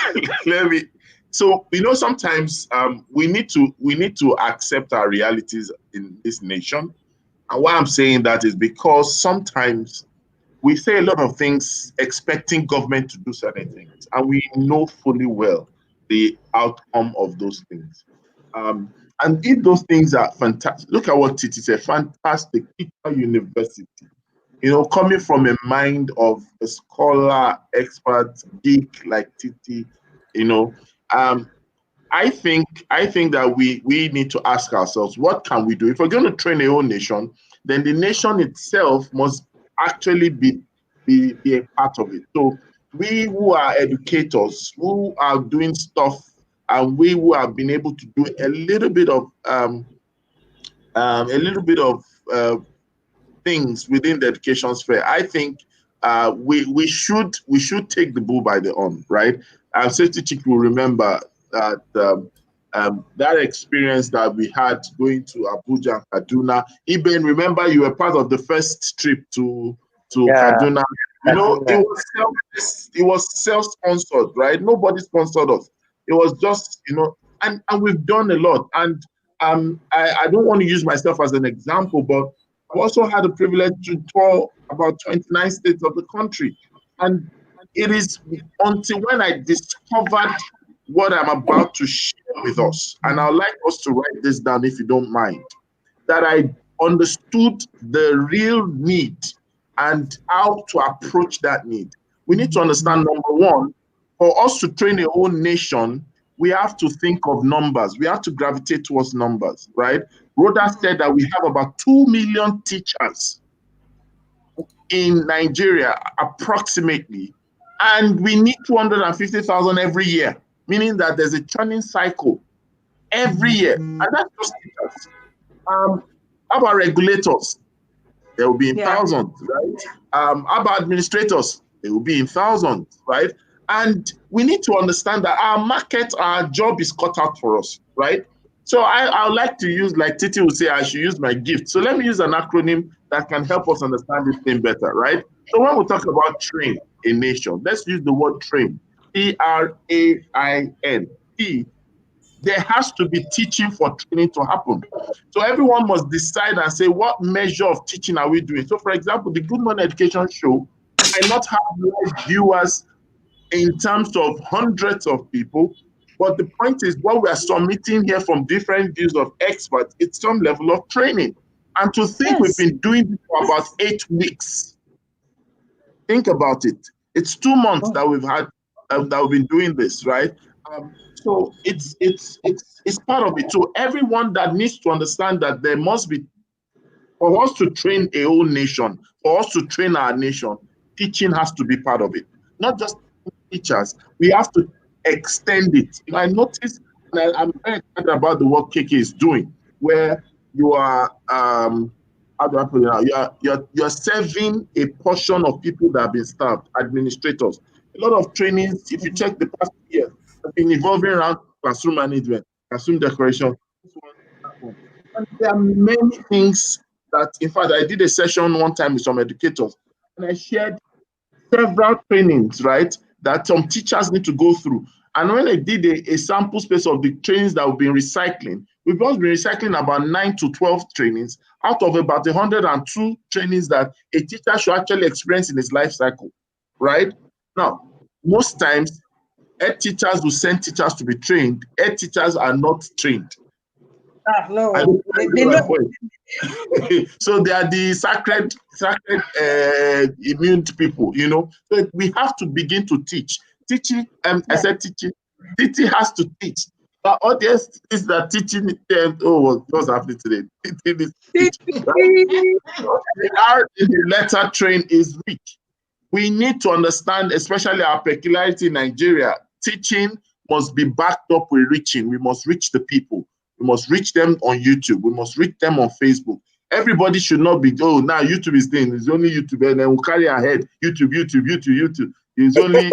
let me. So sometimes we need to accept our realities in this nation. And why I'm saying that is because sometimes we say a lot of things expecting government to do certain things, and we know fully well the outcome of those things. Um, and if those things are fantastic, look at what Titi said, fantastic teacher university. Coming from a mind of a scholar, expert, geek like Titi, you know, um, I think that we need to ask ourselves, what can we do? If we're going to train a whole nation, then the nation itself must actually be a part of it. So we who are educators, who are doing stuff, and we who have been able to do a little bit of uh, things within the education sphere, I think we should take the bull by the horn, right? Safety Chick will remember that that experience that we had going to Abuja and Kaduna. Even remember, you were part of the first trip to yeah, Kaduna. It Kaduna. was self-sponsored, right? Nobody sponsored us. It was just and we've done a lot. And I don't want to use myself as an example, but I've also had the privilege to tour about 29 states of the country. And it is until when I discovered what I'm about to share with us, and I'd like us to write this down if you don't mind, that I understood the real need and how to approach that need. We need to understand, number one, for us to train a whole nation, we have to think of numbers. We have to gravitate towards numbers, right? Rhoda said that we have about 2 million teachers in Nigeria, approximately, and we need 250,000 every year, meaning that there's a churning cycle every year. And that's just teachers. How about regulators? They will be in Yeah. thousands, right? How about administrators? They will be in thousands, right? And we need to understand that our market, our job is cut out for us, right? So I would like to use, like Titi would say, I should use my gift. So let me use an acronym that can help us understand this thing better, right? So when we talk about train a nation, let's use the word train. TRAIN. T, there has to be teaching for training to happen. So everyone must decide and say, what measure of teaching are we doing? So, for example, the Good Morning Education Show might not have live viewers in terms of hundreds of people, but the point is, what we are submitting here from different views of experts, it's some level of training. And to think we've Yes. been doing this for about 8 weeks, think about it. It's 2 months that we've had that we've been doing this, right? So it's part of it. So everyone that needs to understand that there must be, for us to train a whole nation, for us to train our nation, teaching has to be part of it. Not just teachers, we have to extend it. I noticed, and I'm very excited about the work KK is doing, where you are, how do I put it now? You're serving a portion of people that have been staffed, administrators. A lot of trainings, if you check the past year, have been evolving around classroom management, classroom decoration. And there are many things that, in fact, I did a session one time with some educators, and I shared several trainings, right, that some teachers need to go through. And when I did a sample space of the trainings that we've been recycling, We've just been recycling about 9 to 12 trainings out of about 102 trainings that a teacher should actually experience in his life cycle, right? Now, most times, ed teachers will send teachers to be trained. Ed teachers are not trained. No, I don't they know my know. point. So they are the sacred immune people, you know. So we have to begin to teach. Teaching, I said teaching. Teaching has to teach. But audience is that teaching. What's happening today? Teaching is teaching. The R in the letter train is weak. We need to understand, especially our peculiarity in Nigeria. Teaching must be backed up with reaching. We must reach the people. We must reach them on YouTube. We must reach them on Facebook. Everybody should not be, oh, now YouTube is thing. It's only YouTube, and then we'll carry ahead. YouTube. It's only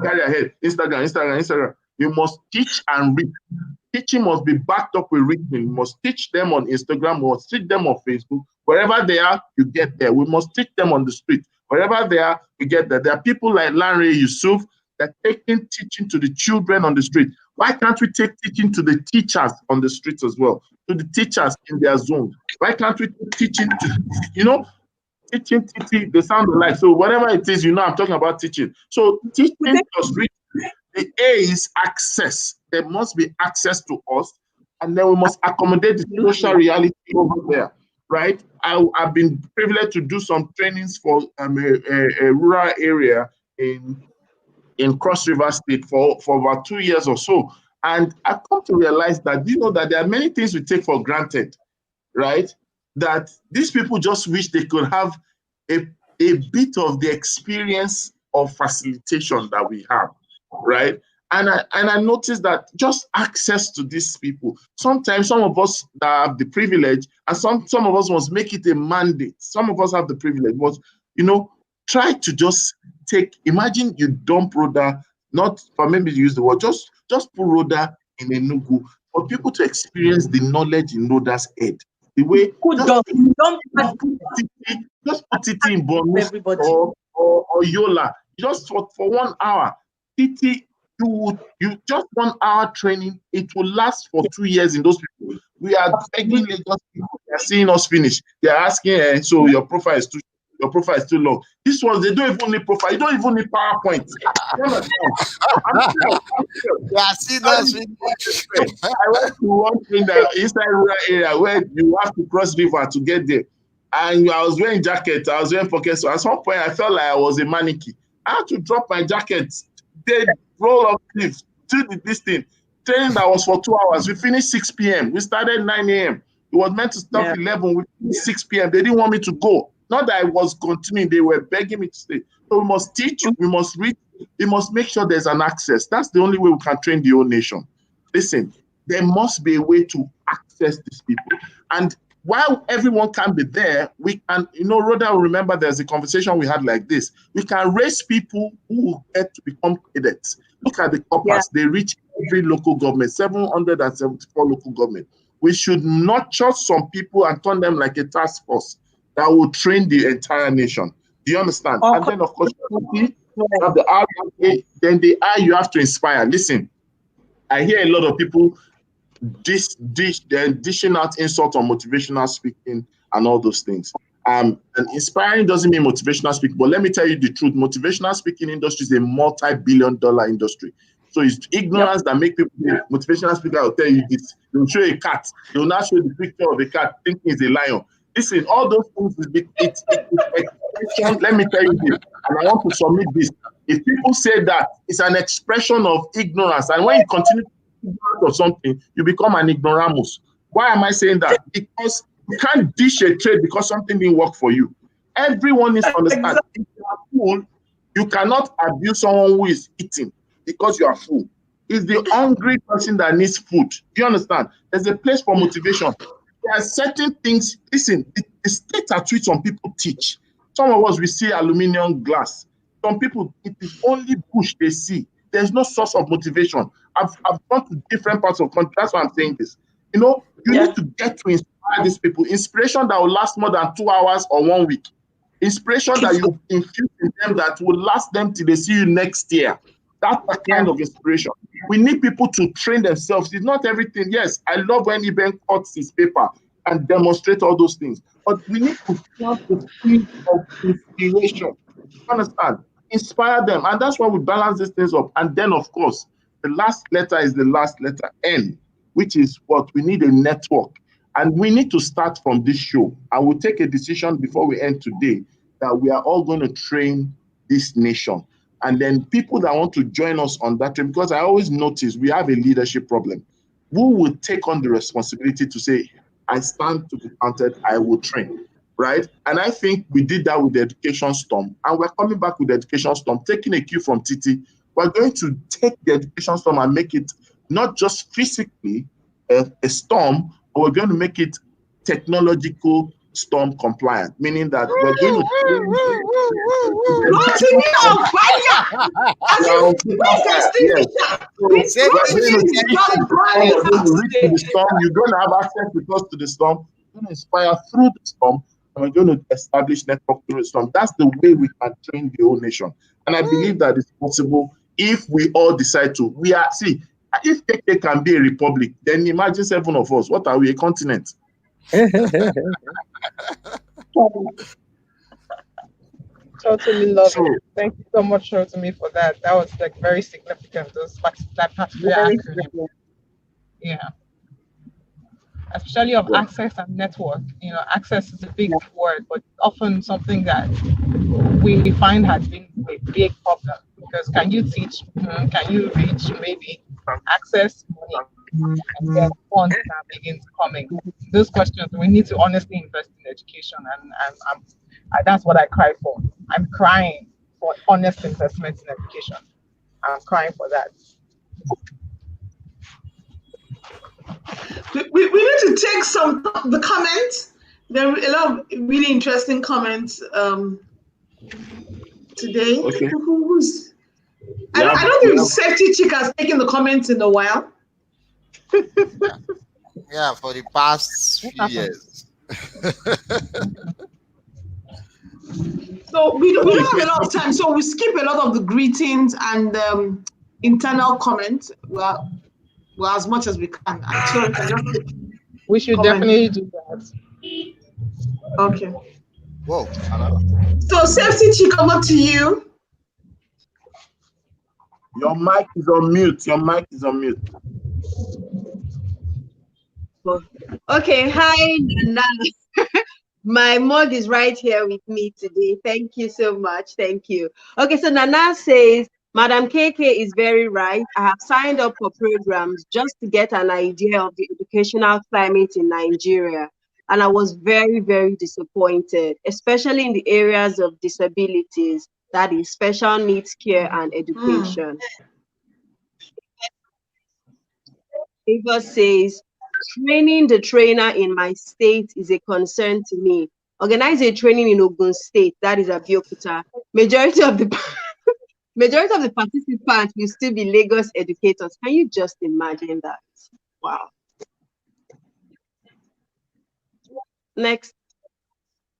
carry ahead. Instagram. You must teach and reach. Teaching must be backed up with reading. We must teach them on Instagram. We must teach them on Facebook. Wherever they are, you get there. We must teach them on the street. Wherever they are, you get there. There are people like Larry Yusuf that are taking teaching to the children on the street. Why can't we take teaching to the teachers on the streets as well? To the teachers in their zone. Why can't we take teaching to, teaching, they sound alike. So whatever it is, I'm talking about teaching. So teaching plus reading. The A is access. There must be access to us, and then we must accommodate the social reality over there, right? I've been privileged to do some trainings for a rural area in Cross River State for about 2 years or so, and I've come to realize that that there are many things we take for granted, right? That these people just wish they could have a bit of the experience of facilitation that we have, right? And I noticed that just access to these people. Sometimes some of us that have the privilege, and some of us must make it a mandate. Some of us have the privilege, but try to just imagine you dump Rhoda, not for maybe to use the word, just put Rhoda in a Enugu for people to experience the knowledge in Rhoda's head. The way just put it in Borno or Yola, just for 1 hour. Titi, you just 1 hour training, it will last for 2 years in those people. We are begging Lagos people, they are seeing us finish. They are asking, so your profile is too long. This one, they don't even need profile. You don't even need PowerPoint. Yeah, see that's I went to one thing that inside rural area where you have to cross river to get there. And I was wearing jacket, I was wearing pockets. So at some point I felt like I was a mannequin. I had to drop my jacket. They roll up sleeves, do this thing. Training that was for 2 hours. We finished 6 p.m. We started 9 a.m. It was meant to stop 11. We finished 6 p.m. They didn't want me to go. Not that I was continuing. They were begging me to stay. So we must teach. We must read. We must make sure there's an access. That's the only way we can train the whole nation. Listen, there must be a way to access these people. And while everyone can be there, we can, Rhoda will remember there's a conversation we had like this. We can raise people who will get to become cadets. Look at the corpus. They reach every local government, 774 local government. We should nurture some people and turn them like a task force that will train the entire nation. Do you understand? And then, of course, you have the R, then the I, you have to inspire. Listen, I hear a lot of people dishing out insult on motivational speaking and all those things. And inspiring doesn't mean motivational speaking, but let me tell you the truth. Motivational speaking industry is a multi-billion-dollar industry. So it's ignorance that make people. Motivational speaker will tell you this. They will show a cat. They will not show the picture of a cat thinking it's a lion. Listen, all those things it's let me tell you this, and I want to submit this. If people say that, it's an expression of ignorance, and when you continue to be ignorant of something, you become an ignoramus. Why am I saying that? Because you can't dish a trade because something didn't work for you. Everyone needs to understand. If you are full, you cannot abuse someone who is eating because you are full. It's the hungry person that needs food. Do you understand? There's a place for motivation. There are certain things. Listen, the state at which some people teach. Some of us, we see aluminium glass. Some people, it is only bush they see. There's no source of motivation. I've gone to different parts of the country. That's why I'm saying this. You need to get to inspire these people. Inspiration that will last more than 2 hours or 1 week. Inspiration that you infuse in them that will last them till they see you next year. That's the kind of inspiration. We need people to train themselves. It's not everything. Yes, I love when Iben cuts his paper and demonstrate all those things. But we need to plant the seed of inspiration. Understand? Inspire them. And that's why we balance these things up. And then, of course, the last letter is the last letter, N, which is what we need a network. And we need to start from this show. I will take a decision before we end today that we are all going to train this nation. And then people that want to join us on that train, because I always notice we have a leadership problem. Who will take on the responsibility to say, I stand to be counted, I will train, right? And I think we did that with the education storm. And we're coming back with the education storm, taking a cue from Titi. We're going to take the education storm and make it not just physically a storm, but we're going to make it technological storm compliant, meaning that we're going to the storm. You're going to have access because to the storm. You're going to inspire through the storm, and we're going to establish network through the storm. That's the way we can train the whole nation, and I believe that it's possible if we all decide to. If KK can be a republic, then imagine 7 of us. What are we? A continent. Totally love it. Thank you so much, Rotimi, for that. That was like very significant. That particular acronym. Yeah. Especially of access and network. You know, access is a big word, but often something that we find has been a big problem. Because can you teach? Can you reach? Maybe access, money, and then funds now begins coming. Those questions, we need to honestly invest in education, and that's what I cry for. I'm crying for honest investment in education. I'm crying for that. We need to take the comments. There are a lot of really interesting comments today. Okay. I don't think Safety Chick has taken the comments in a while. Yeah, for the past few years. So we don't have a lot of time, so we skip a lot of the greetings and internal comments. Well, as much as we can. We should definitely do that. Okay. Whoa. So Safety Chick, over to you. Your mic is on mute. Your mic is on mute. Okay, hi, Nana. My mug is right here with me today. Thank you so much. Thank you. Okay, so Nana says, Madam KK is very right. I have signed up for programs just to get an idea of the educational climate in Nigeria. And I was very, very disappointed, especially in the areas of disabilities, that is special needs care and education. Eva says, training the trainer in my state is a concern to me. Organize a training in Ogun State, that is Abeokuta. Majority of the participants will still be Lagos educators. Can you just imagine that? Wow. Next,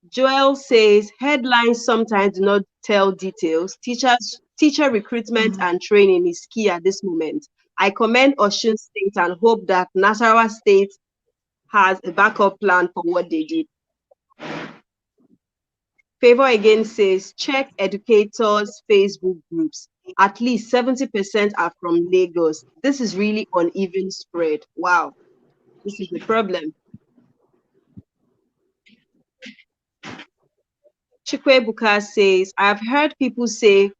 Joel says, headlines sometimes do not tell details. Teacher recruitment and training is key at this moment. I commend Osun State and hope that Nasarawa State has a backup plan for what they did. Favor again says, check educators' Facebook groups. At least 70% are from Lagos. This is really uneven spread. Wow, this is the problem. Chikwebuka says, I've heard people say,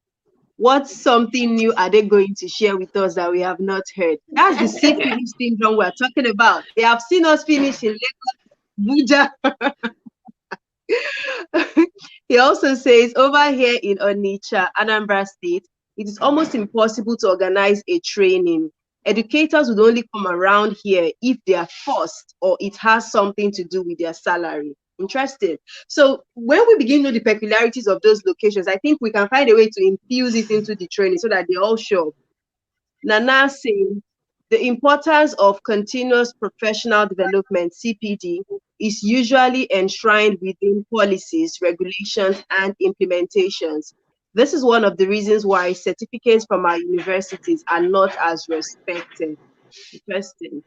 what something new are they going to share with us that we have not heard? That's the see finish syndrome we're talking about. They have seen us finish in Lagos, Abuja. He also says, over here in Onitsha, Anambra State, it is almost impossible to organize a training. Educators would only come around here if they are forced or it has something to do with their salary. Interesting. So when we begin to know the peculiarities of those locations, I think we can find a way to infuse it into the training so that they all show up. Nana saying, the importance of continuous professional development, CPD, is usually enshrined within policies, regulations, and implementations. This is one of the reasons why certificates from our universities are not as respected. Interesting.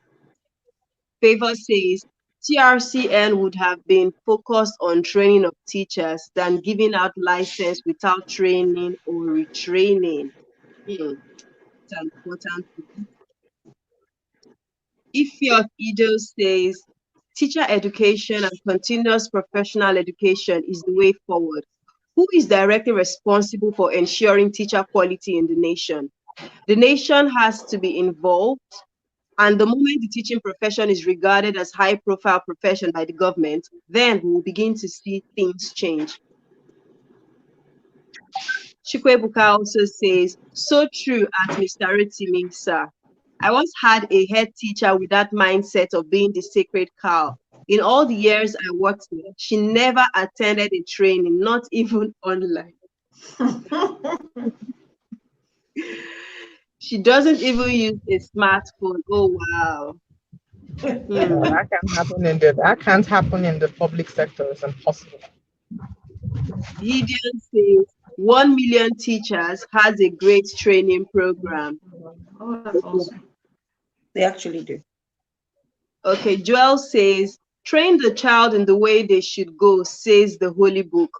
Favor says TRCN would have been focused on training of teachers than giving out license without training or retraining. It's an important. Ifiot Ido says teacher education and continuous professional education is the way forward. Who is directly responsible for ensuring teacher quality in the nation? The nation has to be involved, and the moment the teaching profession is regarded as high-profile profession by the government, then we will begin to see things change. Chikwebuka also says, so true at Mr. Rotimi, sir. I once had a head teacher with that mindset of being the sacred cow. In all the years I worked there, she never attended a training, not even online. She doesn't even use a smartphone. Oh, wow. No, that can't happen in the public sector. It's impossible. Gideon says 1 million teachers has a great training program. Oh, that's awesome. They actually do. Okay, Joel says, train the child in the way they should go, says the Holy Book.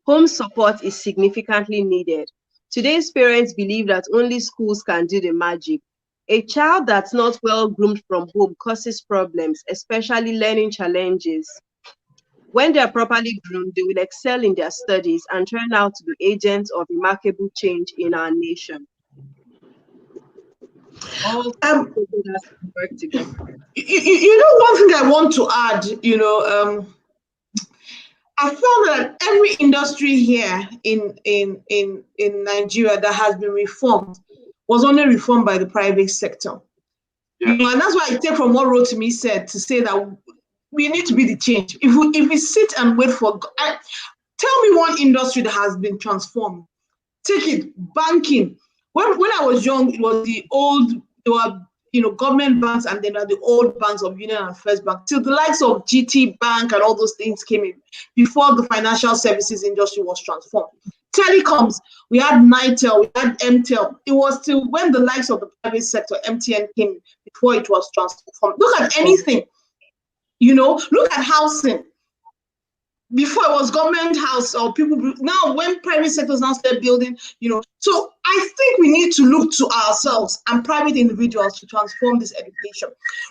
Home support is significantly needed. Today's parents believe that only schools can do the magic. A child that's not well groomed from home causes problems, especially learning challenges. When they are properly groomed, they will excel in their studies and turn out to be agents of remarkable change in our nation. All work together. You know, one thing I want to add, I found that every industry here in Nigeria that has been reformed was only reformed by the private sector. Yeah. And that's why I take from what Rotimi said to say that we need to be the change. If we sit and wait for, tell me one industry that has been transformed. Take it, banking. When I was young, it was the old, there were government banks, and then the old banks of Union and First Bank, till the likes of GT Bank and all those things came in before the financial services industry was transformed. Telecoms, we had Nitel, we had MTEL. It was till when the likes of the private sector, MTN, came before it was transformed. Look at anything, look at housing. Before it was government house or people, now when private sectors now start building, so I think we need to look to ourselves and private individuals to transform this education.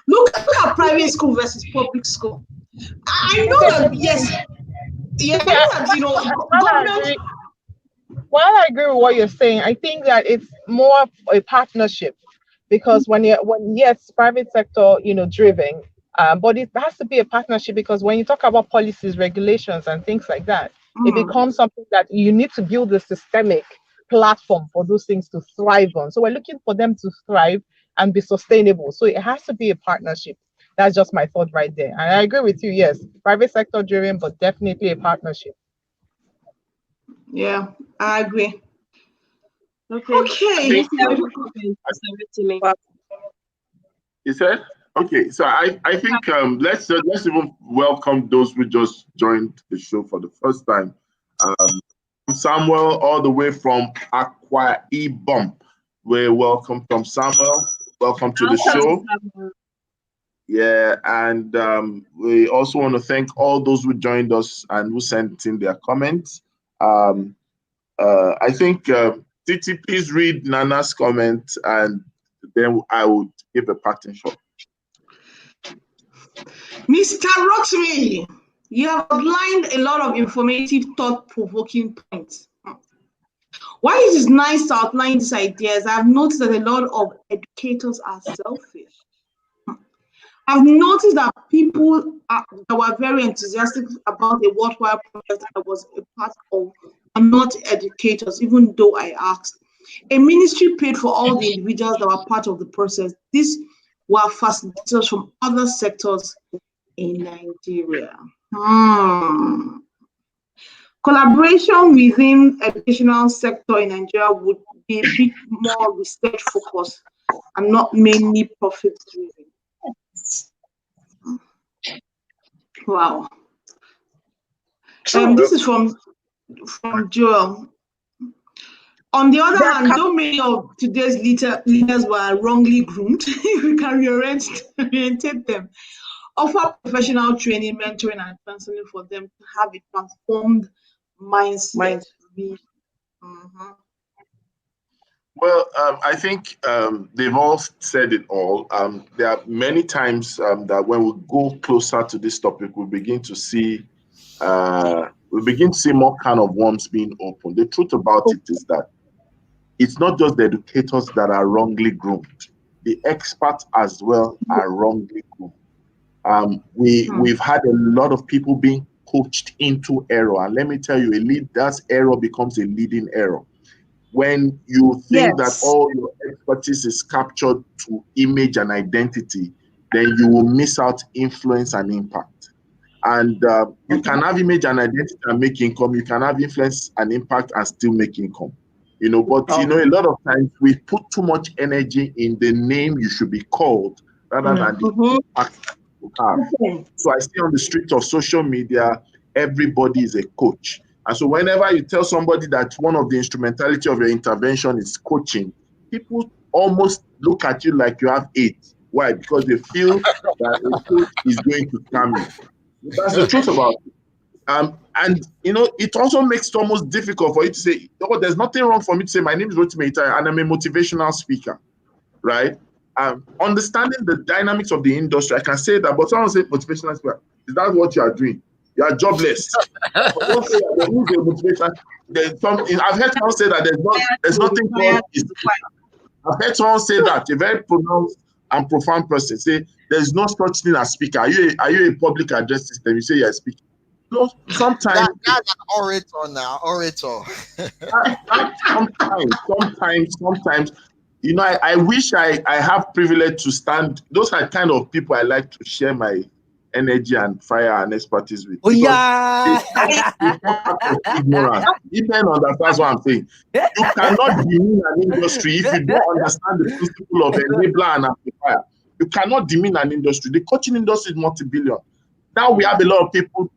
Look at private school versus public school. I know that, yes, government. While I agree with what you're saying, I think that it's more of a partnership, because when yes, private sector, driven, but it has to be a partnership, because when you talk about policies, regulations, and things like that, it becomes something that you need to build a systemic platform for those things to thrive on. So we're looking for them to thrive and be sustainable. So it has to be a partnership. That's just my thought right there. And I agree with you. Yes, private sector driven, but definitely a partnership. Yeah, I agree. Okay. You said? Okay, so I think let's even welcome those who just joined the show for the first time. Samuel, all the way from Akwa Ibom. We're welcome from Samuel. Welcome to the show. Yeah, and we also want to thank all those who joined us and who sent in their comments. I think Titi, please read Nana's comment, and then I would give a parting shot. Mr. Rotimi, you have outlined a lot of informative, thought-provoking points. While it is nice to outline these ideas, I've noticed that a lot of educators are selfish. I've noticed that people that were very enthusiastic about a worthwhile project I was a part of are not educators, even though I asked. A ministry paid for all the individuals that were part of the process. These were facilitators from other sectors in Nigeria. Collaboration within educational sector in Nigeria would be a bit more research focused and not mainly profit driven. Wow. This is from Joel. On the other There hand, can- though many of today's leaders were wrongly groomed, we can reorientate them, offer professional training, mentoring, and counseling for them to have a transformed mindset. mind. Mhm. Well, I think they've all said it all. There are many times that when we go closer to this topic, we begin to see more kind of worms being opened. The truth about it is that it's not just the educators that are wrongly groomed; the experts as well are wrongly groomed. We've had a lot of people being coached into error, and let me tell you, that error becomes a leading error when you think that Yes. all your expertise is captured to image and identity, then you will miss out influence and impact. And you can have image and identity and make income. You can have influence and impact and still make income. But Oh. a lot of times we put too much energy in the name you should be called rather than the Mhm. impact you have. Okay. So I see on the street of social media, everybody is a coach. And so whenever you tell somebody that one of the instrumentality of your intervention is coaching, people almost look at you like you have AIDS. Why? Because they feel that a coach is going to scam you. That's the truth about it. And it also makes it almost difficult for you to say, oh, there's nothing wrong for me to say, my name is Rotimi Itai and I'm a motivational speaker, right? Understanding the dynamics of the industry, I can say that, but someone say motivational speaker, is that what you are doing? You are jobless. But don't say that there is a motivation. I've heard someone say that there's nothing called. I've heard someone say that, a very pronounced and profound person say there's no such thing as speaker. Are you a public address system? You say you're a speaker. No, sometimes, That's an orator now. Orator. sometimes, I wish I have privilege to stand. Those are kind of people I like to share my energy and fire and expertise with Oh because yeah. it's not act of ignorance. Even understands what I'm saying. You cannot demean an industry if you don't understand the principle of enabler and amplifier. You cannot demean an industry. The coaching industry is multi-billion. Now we have a lot of people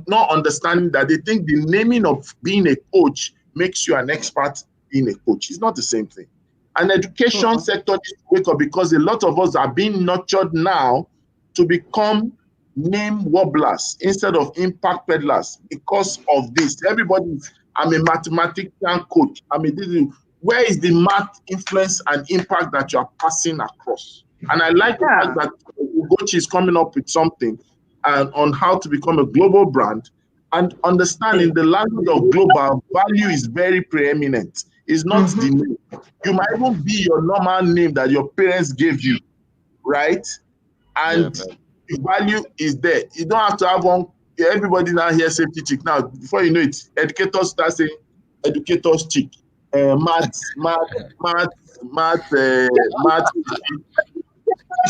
not understanding that they think the naming of being a coach makes you an expert being a coach. It's not the same thing. An education sector needs to wake up because a lot of us are being nurtured now to become name wobblers instead of impact peddlers because of this. I'm a mathematician coach. Where is the math influence and impact that you are passing across? And I like the fact that Ugochi is coming up with something on how to become a global brand and understanding the language of global value is very preeminent. It's not the name. You might even be your normal name that your parents gave you, right? And the value is there. You don't have to have one. Everybody now here safety chick. Now, before you know it, educators start saying educators chick. Maths.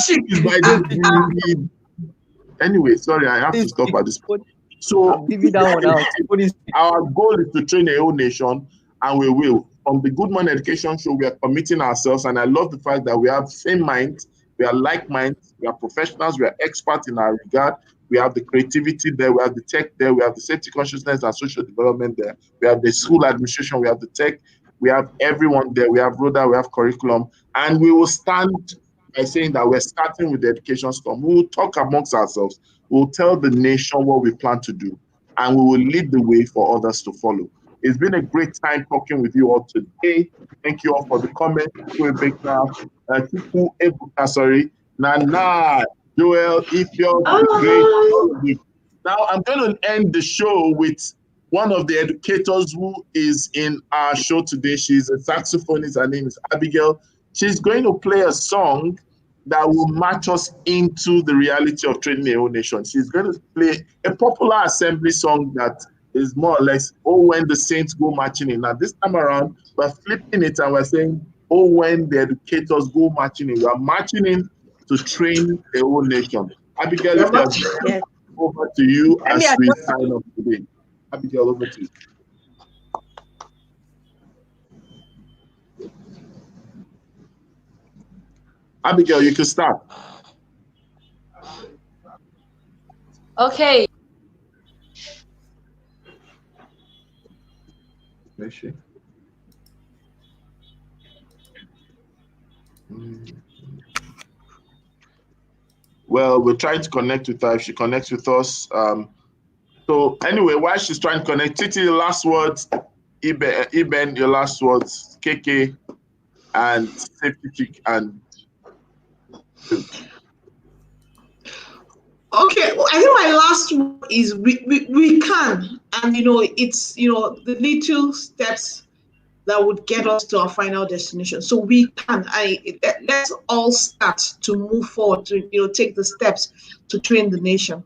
Is by the Anyway, sorry, I have to stop at this point. So I'm giving that one out. our goal is to train a whole nation, and we will. From the Good Morning Education Show, we are committing ourselves, and I love the fact that we have same minds, we are like minds, we are professionals, we are experts in our regard. We have the creativity there, we have the tech there, we have the safety consciousness and social development there, we have the school administration, we have the tech, we have everyone there, we have RODA, we have curriculum, and we will stand by saying that we're starting with the education storm. We will talk amongst ourselves, we'll tell the nation what we plan to do, and we will lead the way for others to follow. It's been a great time talking with you all today. Thank you all for the comments. Sorry, Nana, Joel, Ifyo, the great, all of you. Now I'm going to end the show with one of the educators who is in our show today. She's a saxophonist. Her name is Abigail. She's going to play a song that will match us into the reality of training a whole nation. She's going to play a popular assembly song that is more or less, oh, when the saints go marching in. Now, this time around, we're flipping it and we're saying, oh, when the educators go marching in. We're marching in to train the whole nation. Abigail, if you're over to you as we sign off today. Abigail, over to you. Abigail, you can start. Okay. Well, we're trying to connect with her. If she connects with us. So anyway, while she's trying to connect, Titi, the last words. Iben, your last words. KK and Safety Chick and Okay, well, I think my last word is we can, and it's the little steps that would get us to our final destination. So we can. Let's all start to move forward to take the steps to train the nation.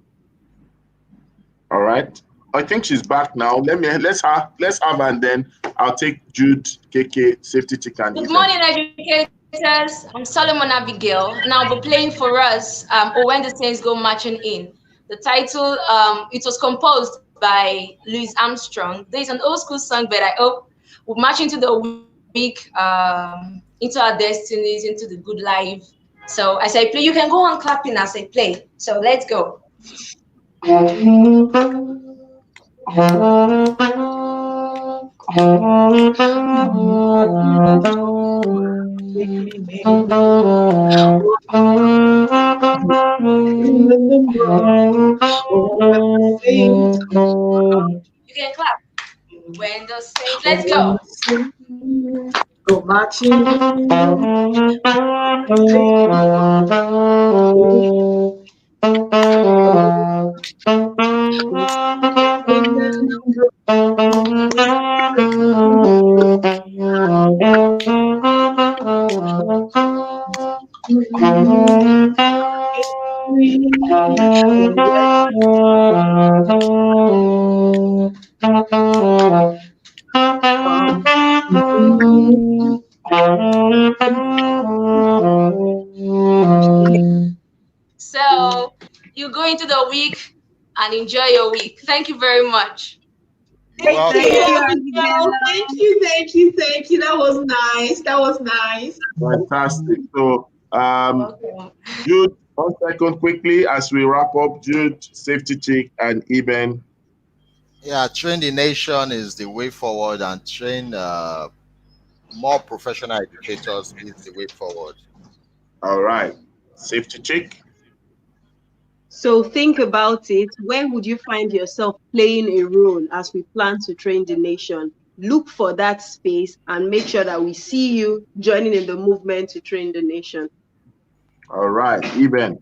all right. I think she's back now. Let's have her, and then I'll take Jude, KK, Safety Chick, and Good Iben. morning, educators. I'm Solomon Abigail, and I'll be playing for us Or When the Saints Go Marching In. The title, it was composed by Louis Armstrong. There's an old school song, but I hope we'll march into the week, into our destinies, into the good life. So as I play, you can go on clapping as I play. So let's go. You can clap. When the saints, let's go. Go marching. So you go into the week and enjoy your week. Thank you very much. Welcome. Thank you. That was nice. Fantastic. So, Jude, 1 second quickly as we wrap up. Jude, Safety Chick, and Iben. Yeah, train the nation is the way forward, and train more professional educators is the way forward. All right. Safety Chick. So think about it. Where would you find yourself playing a role as we plan to train the nation? Look for that space and make sure that we see you joining in the movement to train the nation. All right, Iben.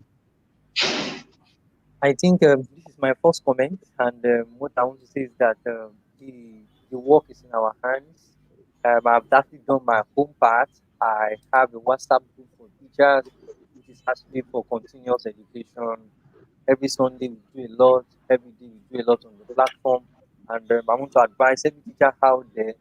I think this is my first comment, and what I want to say is that the work is in our hands. I've actually done my home part. I have a WhatsApp group for teachers, which is actually for continuous education. Every Sunday we do a lot. Every day we do a lot on the platform, and I want to advise every teacher out there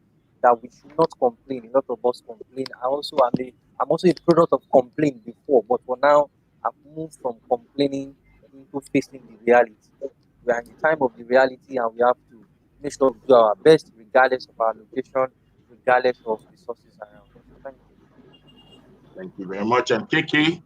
that we should not complain. A lot of us complain. I'm also a product of complaint before, but for now I've moved from complaining into facing the reality. We are in the time of the reality, and we have to make sure we do our best regardless of our location, regardless of resources around. Thank you. Thank you very much. And KK.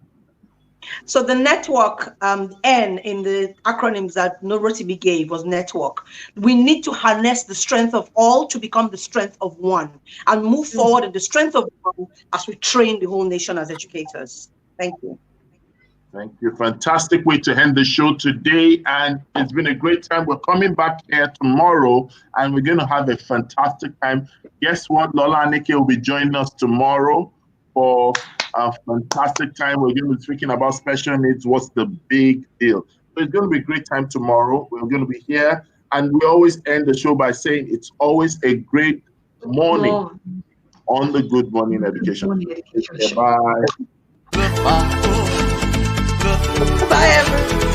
So the network, N in the acronyms that Norotimi gave was network. We need to harness the strength of all to become the strength of one and move forward in the strength of one as we train the whole nation as educators. Thank you. Thank you. Fantastic way to end the show today. And it's been a great time. We're coming back here tomorrow and we're going to have a fantastic time. Guess what? Lola and Nike will be joining us tomorrow for a fantastic time. We're going to be speaking about special needs. What's the big deal? So it's going to be a great time tomorrow. We're going to be here. And we always end the show by saying it's always a great morning on the Good Morning Education. Bye. Bye, everyone.